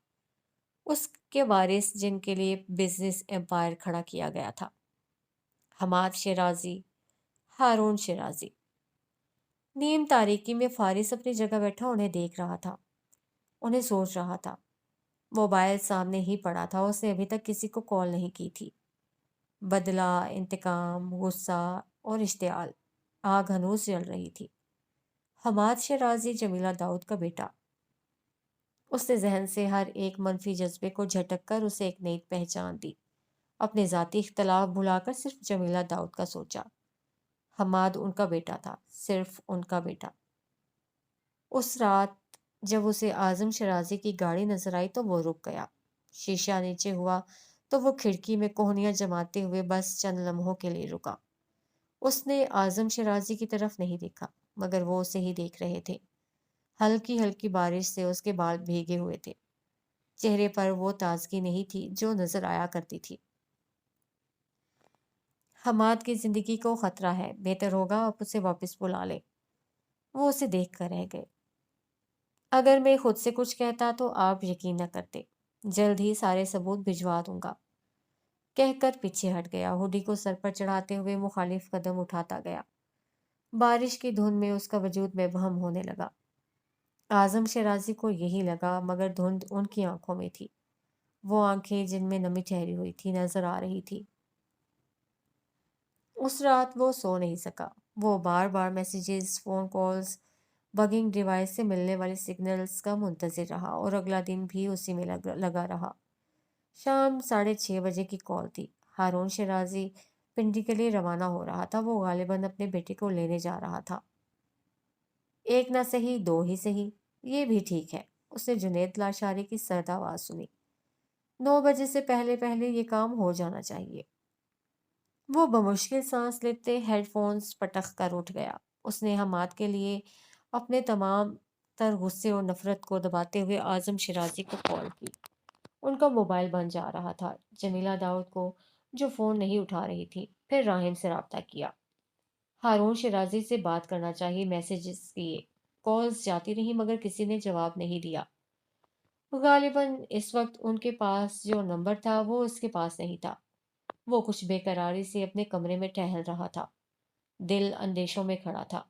A: اس کے وارث جن کے لیے بزنس امپائر کھڑا کیا گیا تھا۔ حماد شیرازی، ہارون شیرازی۔ نیم تاریکی میں فارس اپنی جگہ بیٹھا انہیں دیکھ رہا تھا، انہیں سوچ رہا تھا۔ موبائل سامنے ہی پڑا تھا، اس نے ابھی تک کسی کو کال نہیں کی تھی۔ بدلہ، انتقام، غصہ اور اشتعال، آگ ہنوز جل رہی تھی۔ حماد شیرازی، جمیلہ داؤد کا بیٹا۔ اس نے ذہن سے ہر ایک منفی جذبے کو جھٹک کر اسے ایک نئی پہچان دی، اپنے ذاتی اختلاف بھلا کر صرف جمیلہ داؤد کا سوچا۔ حماد ان کا بیٹا تھا، صرف ان کا بیٹا۔ اس رات جب اسے اعظم شیرازی کی گاڑی نظر آئی تو وہ رک گیا۔ شیشہ نیچے ہوا تو وہ کھڑکی میں کوہنیاں جماتے ہوئے بس چند لمحوں کے لیے رکا۔ اس نے اعظم شیرازی کی طرف نہیں دیکھا، مگر وہ اسے ہی دیکھ رہے تھے۔ ہلکی ہلکی بارش سے اس کے بال بھیگے ہوئے تھے، چہرے پر وہ تازگی نہیں تھی جو نظر آیا کرتی تھی۔ حماد کی زندگی کو خطرہ ہے، بہتر ہوگا آپ اسے واپس بلا لیں۔ وہ اسے دیکھ کر رہ گئے۔ اگر میں خود سے کچھ کہتا تو آپ یقین نہ کرتے، جلد ہی سارے ثبوت بھجوا دوں گا، کہہ کر پیچھے ہٹ گیا۔ ہوڈی کو سر پر چڑھاتے ہوئے مخالف قدم اٹھاتا گیا۔ بارش کی دھند میں اس کا وجود مبہم ہونے لگا۔ اعظم شیرازی کو یہی لگا، مگر دھند ان کی آنکھوں میں تھی، وہ آنکھیں جن میں نمی ٹھہری ہوئی تھی نظر آ رہی تھی۔ اس رات وہ سو نہیں سکا۔ وہ بار بار messages, phone calls, bugging device سے ملنے والی سگنلز کا منتظر رہا اور اگلا دن بھی اسی میں لگا رہا۔ شام 6:30 کی کال تھی۔ ہارون شیرازی پنڈی کے لیے روانہ ہو رہا تھا۔ وہ غالباً اپنے بیٹے کو لینے جا رہا تھا۔ ایک نہ صحیح دو ہی صحیح، یہ بھی ٹھیک ہے۔ اس نے جنید لاشاری کی سرد آواز سنی۔ 9 بجے سے پہلے پہلے یہ کام ہو جانا چاہیے۔ وہ بمشکل سانس لیتے ہیڈ فونز پٹخ کر اٹھ گیا۔ اس نے حماد کے لیے اپنے تمام تر غصے اور نفرت کو دباتے ہوئے اعظم شیرازی کو کال کی۔ ان کا موبائل بند جا رہا تھا۔ جمیلہ داؤد کو جو فون نہیں اٹھا رہی تھی، پھر راہم سے رابطہ کیا۔ ہارون شیرازی سے بات کرنا چاہیے، میسیجز کیے، کالز جاتی رہیں مگر کسی نے جواب نہیں دیا۔ غالباً اس وقت ان کے پاس جو نمبر تھا وہ اس کے پاس نہیں تھا۔ وہ کچھ بے قراری سے اپنے کمرے میں ٹہل رہا تھا۔ دل اندیشوں میں کھڑا تھا۔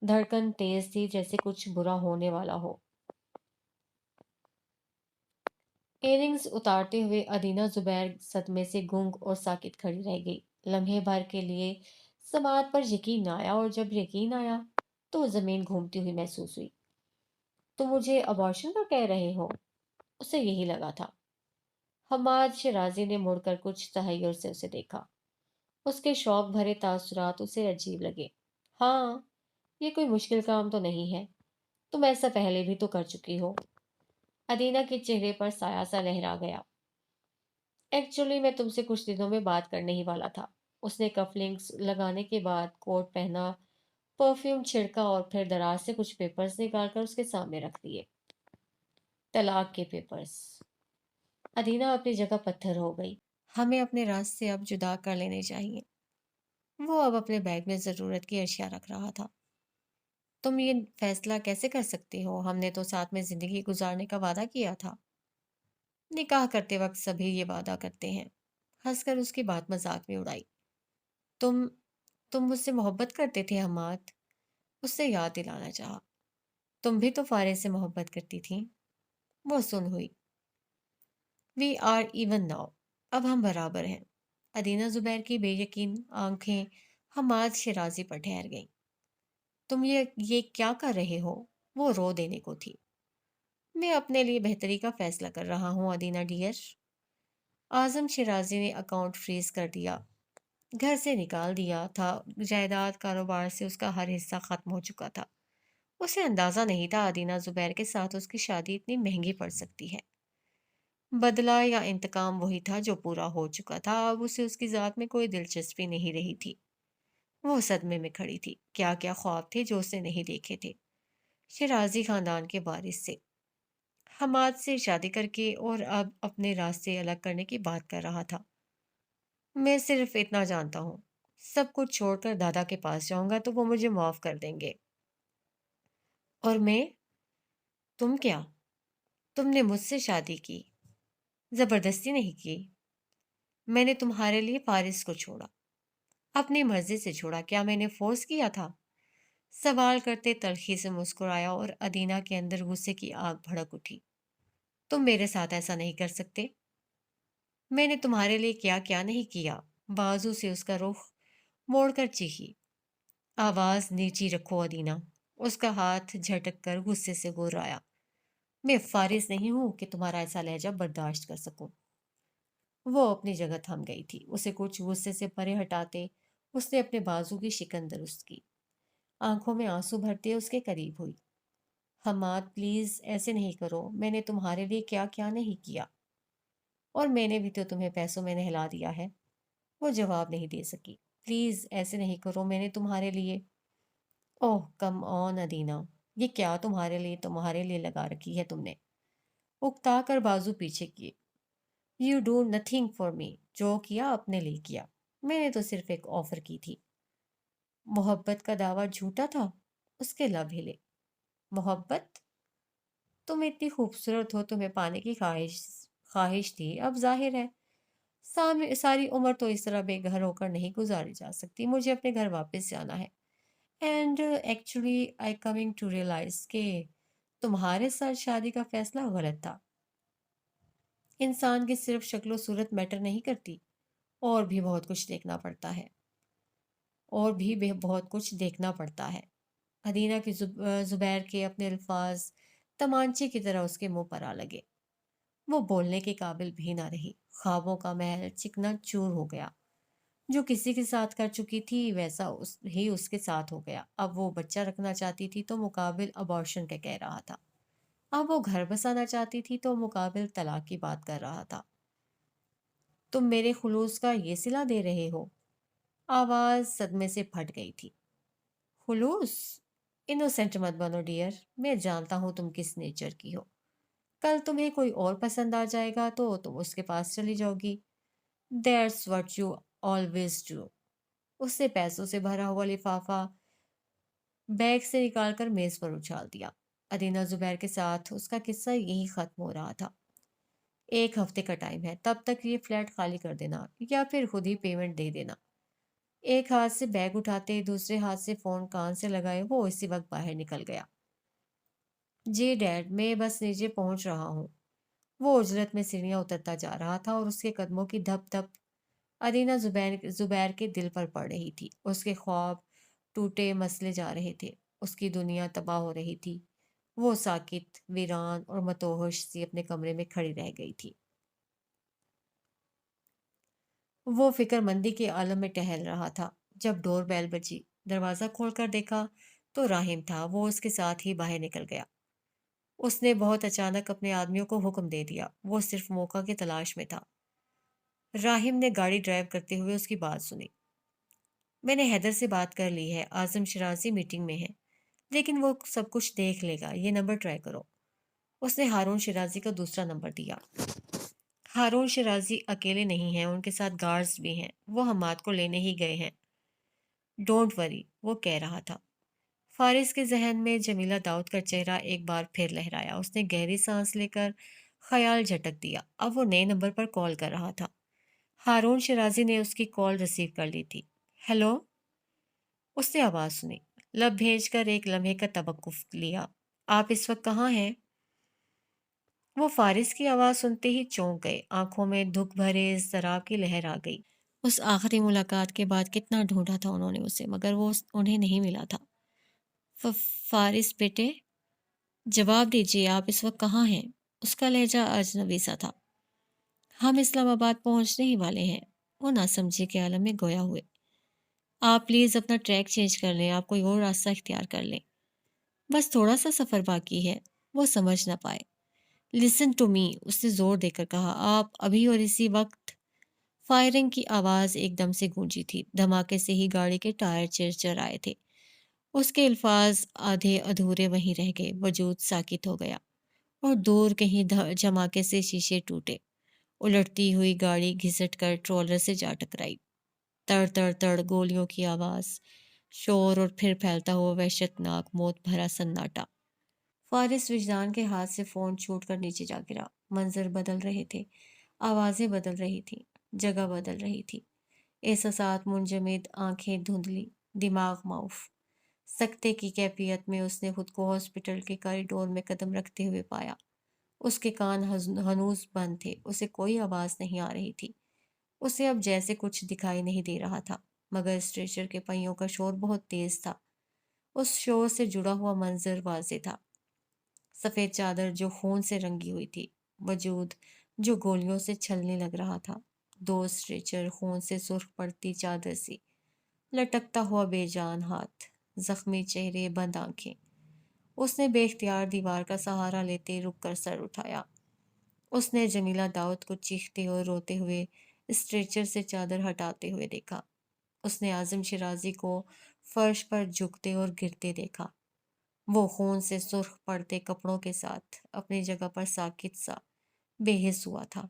A: دھڑکن تیز تھی جیسے کچھ برا ہونے والا ہو۔ ایئرنگز اتارتے ہوئے ادینہ زبیر صدمے سے گنگ اور ساکت کھڑی رہ گئی۔ لمحے بھر کے لیے سماعت پر یقین نہ آیا، اور جب یقین آیا تو زمین گھومتی ہوئی محسوس ہوئی۔ تم مجھے ابارشن کا کہہ رہے ہو؟ اسے یہی لگا تھا۔ حماد شیرازی نے مڑ کر کچھ تحیر سے اسے دیکھا۔ اس کے شوق بھرے تاثرات اسے عجیب لگے۔ ہاں، یہ کوئی مشکل کام تو نہیں ہے، تم ایسا پہلے بھی تو کر چکی ہو۔ ادینہ کے چہرے پر سایہ سا لہرا گیا۔ ایکچولی میں تم سے کچھ دنوں میں بات کرنے ہی والا تھا۔ اس نے کف لنکس لگانے کے بعد کوٹ پہنا، پرفیوم چھڑکا اور پھر دراز سے کچھ پیپرز نکال کر اس کے سامنے رکھ دیے۔ طلاق کے پیپرز۔ ادینہ اپنی جگہ پتھر ہو گئی۔ ہمیں اپنے راز سے اب جدا کر لینے چاہیے۔ وہ اب اپنے بیگ میں ضرورت کی اشیاء رکھ رہا تھا۔ تم یہ فیصلہ کیسے کر سکتی ہو؟ ہم نے تو ساتھ میں زندگی گزارنے کا وعدہ کیا تھا۔ نکاح کرتے وقت سبھی یہ وعدہ کرتے ہیں۔ ہنس کر اس کی بات مذاق میں اڑائی۔ تم تم مجھ سے محبت کرتے تھے حماد؟ اس سے یاد دلانا چاہا۔ تم بھی تو فارغ سے محبت کرتی تھی۔ وہ سن ہوئی۔ وی آر ایون ناؤ، اب ہم برابر ہیں۔ ادینہ زبیر کی بے یقین آنکھیں حماد شیرازی پر ٹھہر گئیں۔ تم یہ کیا کر رہے ہو؟ وہ رو دینے کو تھی۔ میں اپنے لیے بہتری کا فیصلہ کر رہا ہوں ادینہ ڈیئر۔ اعظم شیرازی نے اکاؤنٹ فریز کر دیا، گھر سے نکال دیا تھا۔ جائیداد کاروبار سے اس کا ہر حصہ ختم ہو چکا تھا۔ اسے اندازہ نہیں تھا ادینہ زبیر کے ساتھ اس کی شادی اتنی مہنگی پڑ سکتی ہے۔ بدلہ یا انتقام وہی تھا جو پورا ہو چکا تھا۔ اب اسے اس کی ذات میں کوئی دلچسپی نہیں رہی تھی۔ وہ صدمے میں کھڑی تھی۔ کیا کیا خواب تھے جو اسے نہیں دیکھے تھے۔ شیرازی خاندان کے وارث سے، حماد سے شادی کر کے، اور اب اپنے راستے الگ کرنے کی بات کر رہا تھا۔ میں صرف اتنا جانتا ہوں، سب کچھ چھوڑ کر دادا کے پاس جاؤں گا تو وہ مجھے معاف کر دیں گے۔ اور میں؟ تم کیا؟ تم نے مجھ سے شادی کی، زبردستی نہیں کی۔ میں نے تمہارے لیے فارس کو چھوڑا، اپنی مرضی سے چھوڑا۔ کیا میں نے فورس کیا تھا؟ سوال کرتے تلخی سے مسکرایا، اور ادینہ کے اندر غصے کی آگ بھڑک اٹھی۔ تم میرے ساتھ ایسا نہیں کر سکتے۔ میں نے تمہارے لیے کیا کیا نہیں کیا۔ بازو سے اس کا رخ موڑ کر چیخی۔ آواز نیچی رکھو ادینہ۔ اس کا ہاتھ جھٹک کر غصے سے گرایا۔ میں فارس نہیں ہوں کہ تمہارا ایسا لہجہ برداشت کر سکوں۔ وہ اپنی جگہ تھم گئی تھی۔ اسے کچھ غصے سے پرے ہٹاتے اس نے اپنے بازو کی شکن درست کی۔ آنکھوں میں آنسو بھرتے اس کے قریب ہوئی۔ حماد پلیز ایسے نہیں کرو، میں نے تمہارے لیے کیا کیا نہیں کیا، اور میں نے بھی تو تمہیں پیسوں میں نہلا دیا ہے۔ وہ جواب نہیں دے سکی۔ پلیز ایسے نہیں کرو، میں نے تمہارے لیے… اوہ کم آن ادینہ، یہ کیا تمہارے لیے لگا رکھی ہے تم نے؟ اکتا کر بازو پیچھے کیے۔ You do nothing for me, جو کیا اپنے لیے کیا، میں نے تو صرف ایک آفر کی تھی۔ محبت کا دعویٰ جھوٹا تھا۔ اس کے لب ہلے۔ محبت؟ تم اتنی خوبصورت ہو، تمہیں پانے کی خواہش تھی، اب ظاہر ہے۔ ساری عمر تو اس طرح بے گھر ہو کر نہیں گزاری جا سکتی۔ مجھے اپنے گھر واپس جانا ہے۔ And actually I coming to realize کہ تمہارے ساتھ شادی کا فیصلہ غلط تھا۔ انسان کی صرف شکل و صورت میٹر نہیں کرتی، اور بھی بہت کچھ دیکھنا پڑتا ہے۔ ادینہ کی زبیر کے اپنے الفاظ تمانچے کی طرح اس کے منہ پر آ لگے۔ وہ بولنے کے قابل بھی نہ رہی۔ خوابوں کا محل چکنا چور ہو گیا۔
B: جو کسی کے ساتھ کر چکی تھی ویسا اس کے ساتھ ہو گیا۔ اب وہ بچہ رکھنا چاہتی تھی تو مقابل ابارشن کا کہہ رہا تھا۔ اب وہ گھر بسانا چاہتی تھی تو مقابل طلاق کی بات کر رہا تھا۔ تم میرے خلوص کا یہ صلہ دے رہے ہو؟ آواز صدمے سے پھٹ گئی تھی۔ خلوص؟ انوسینٹ مت بنو ڈیئر، میں جانتا ہوں تم کس نیچر کی ہو۔ کل تمہیں کوئی اور پسند آ جائے گا تو تم اس کے پاس چلی جاؤ گی۔ That's what you always do. اس نے پیسوں سے بھرا ہوا لفافہ بیگ سے نکال کر میز پر اچھال دیا۔ ادینہ زبیر کے ساتھ اس کا قصہ یہی ختم ہو رہا تھا۔ 1 ہفتے کا ٹائم ہے، تب تک یہ فلیٹ خالی کر دینا یا پھر خود ہی پیمنٹ دے دینا۔ ایک ہاتھ سے بیگ اٹھاتے دوسرے ہاتھ سے فون کان سے لگائے وہ اسی وقت باہر نکل گیا۔ جی ڈیڈ، میں بس نیچے پہنچ رہا ہوں۔ وہ اجرت میں سیڑھیاں اترتا جا رہا تھا اور اس کے قدموں کی دھپ دھپ ادینہ زبیر کے دل پر پڑ رہی تھی۔ اس کے خواب ٹوٹے مسلے جا رہے تھے، اس کی دنیا تباہ ہو رہی تھی۔ وہ ساکت، ویران اور متوحش سی اپنے کمرے میں کھڑی رہ گئی تھی۔ وہ فکر مندی کے عالم میں ٹہل رہا تھا جب ڈور بیل بجی۔ دروازہ کھول کر دیکھا تو راہم تھا۔ وہ اس کے ساتھ ہی باہر نکل گیا۔ اس نے بہت اچانک اپنے آدمیوں کو حکم دے دیا۔ وہ صرف موقع کی تلاش میں تھا۔ راہم نے گاڑی ڈرائیو کرتے ہوئے اس کی بات سنی۔ میں نے حیدر سے بات کر لی ہے، اعظم شرازی میٹنگ میں ہے، لیکن وہ سب کچھ دیکھ لے گا۔ یہ نمبر ٹرائی کرو۔ اس نے ہارون شرازی کا دوسرا نمبر دیا۔ ہارون شرازی اکیلے نہیں ہیں، ان کے ساتھ گارڈز بھی ہیں۔ وہ حماد کو لینے ہی گئے ہیں۔ ڈونٹ وری، وہ کہہ رہا تھا۔ فارس کے ذہن میں جمیلہ داؤد کا چہرہ ایک بار پھر لہرایا۔ اس نے گہری سانس لے کر خیال جھٹک دیا۔ اب وہ نئے نمبر پر کال کر رہا تھا۔ ہارون شرازی نے اس کی کال ریسیو کر لی تھی۔ ہیلو؟ اس نے آواز سنی، لب بھیج کر ایک لمحے کا توقف لیا۔ آپ اس وقت کہاں ہیں؟ وہ فارس کی آواز سنتے ہی چونک گئے۔ آنکھوں میں دکھ بھرے اضطراب کی لہر آ گئی۔ اس آخری ملاقات کے بعد کتنا ڈھونڈا تھا انہوں نے اسے، مگر وہ انہیں نہیں ملا تھا۔ فارس بیٹے، جواب دیجیے، آپ اس وقت کہاں ہیں؟ اس کا لہجہ اجنبی سا تھا۔ ہم اسلام آباد پہنچنے ہی والے ہیں۔ وہ ناسمجھی کے عالم میں گویا ہوئے۔ آپ پلیز اپنا ٹریک چینج کر لیں، آپ کوئی اور راستہ اختیار کر لیں۔ بس تھوڑا سا سفر باقی ہے۔ وہ سمجھ نہ پائے۔ لسن ٹو می، اس نے زور دے کر کہا، آپ ابھی اور اسی وقت۔ فائرنگ کی آواز ایک دم سے گونجی تھی۔ دھماکے سے ہی گاڑی کے ٹائر چرچر آئے تھے۔ اس کے الفاظ آدھے ادھورے وہیں رہ گئے۔ وجود ساکت ہو گیا اور دور کہیں دھماکے سے شیشے ٹوٹے۔ الٹتی ہوئی گاڑی گھسٹ کر ٹرولر سے جا ٹکرائی۔ تڑ تڑ تڑ گولیوں کی آواز، شور اور پھر پھیلتا ہوا وحشتناک موت بھرا سناٹا۔ فارس وجدان کے ہاتھ سے فون چھوٹ کر نیچے جا گرا۔ منظر بدل رہے تھے، آوازیں بدل رہی تھیں، جگہ بدل رہی تھی۔ احساسات منجمد، آنکھیں دھندلی، دماغ معاف۔ سکتے کی کیفیت میں اس نے خود کو ہاسپٹل کے کریڈور میں قدم رکھتے ہوئے پایا۔ اس کے کان ہنوز بند تھے، اسے کوئی آواز نہیں آ رہی تھی۔ اسے اب جیسے کچھ دکھائی نہیں دے رہا تھا، مگر اسٹریچر کے پہیوں کا شور بہت تیز تھا۔ اس شور سے جڑا ہوا منظر واضح تھا۔ سفید چادر جو خون سے رنگی ہوئی تھی، وجود جو گولیوں سے چھلنے لگ رہا تھا۔ 2 اسٹریچر، خون سے سرخ پڑتی چادر سی، لٹکتا ہوا بے جان ہاتھ، زخمی چہرے، بند آنکھیں۔ اس نے بے اختیار دیوار کا سہارا لیتے رک کر سر اٹھایا۔ اس نے جمیلہ داؤد کو چیختے اور روتے ہوئے اسٹریچر سے چادر ہٹاتے ہوئے دیکھا۔ اس نے اعظم شرازی کو فرش پر جھکتے اور گرتے دیکھا۔ وہ خون سے سرخ پڑتے کپڑوں کے ساتھ اپنی جگہ پر ساکت سا بے حس ہوا تھا۔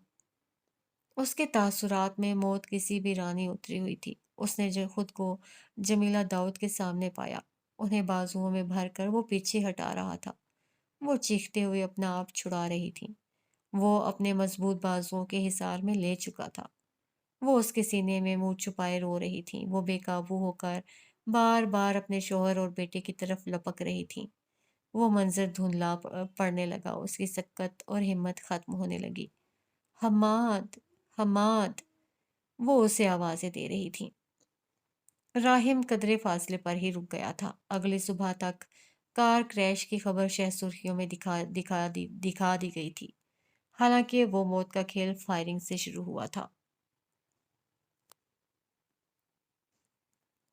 B: اس کے تاثرات میں موت کسی بھی رانی اتری ہوئی تھی۔ اس نے جو خود کو جمیلہ داؤد کے سامنے پایا، انہیں بازوؤں میں بھر کر وہ پیچھے ہٹا رہا تھا۔ وہ چیختے ہوئے اپنا آپ چھڑا رہی تھی۔ وہ اپنے مضبوط بازوؤں کے حصار میں لے چکا تھا۔ وہ اس کے سینے میں منہ چھپائے رو رہی تھیں۔ وہ بے قابو ہو کر بار بار اپنے شوہر اور بیٹے کی طرف لپک رہی تھیں۔ وہ منظر دھندلا پڑنے لگا، اس کی سکت اور ہمت ختم ہونے لگی۔ حماد، حماد، وہ اسے آوازیں دے رہی تھیں۔ راہم قدرے فاصلے پر ہی رک گیا تھا۔ اگلی صبح تک کار کریش کی خبر شہ سرخیوں میں دکھا دی گئی تھی، حالانکہ وہ موت کا کھیل فائرنگ سے شروع ہوا تھا۔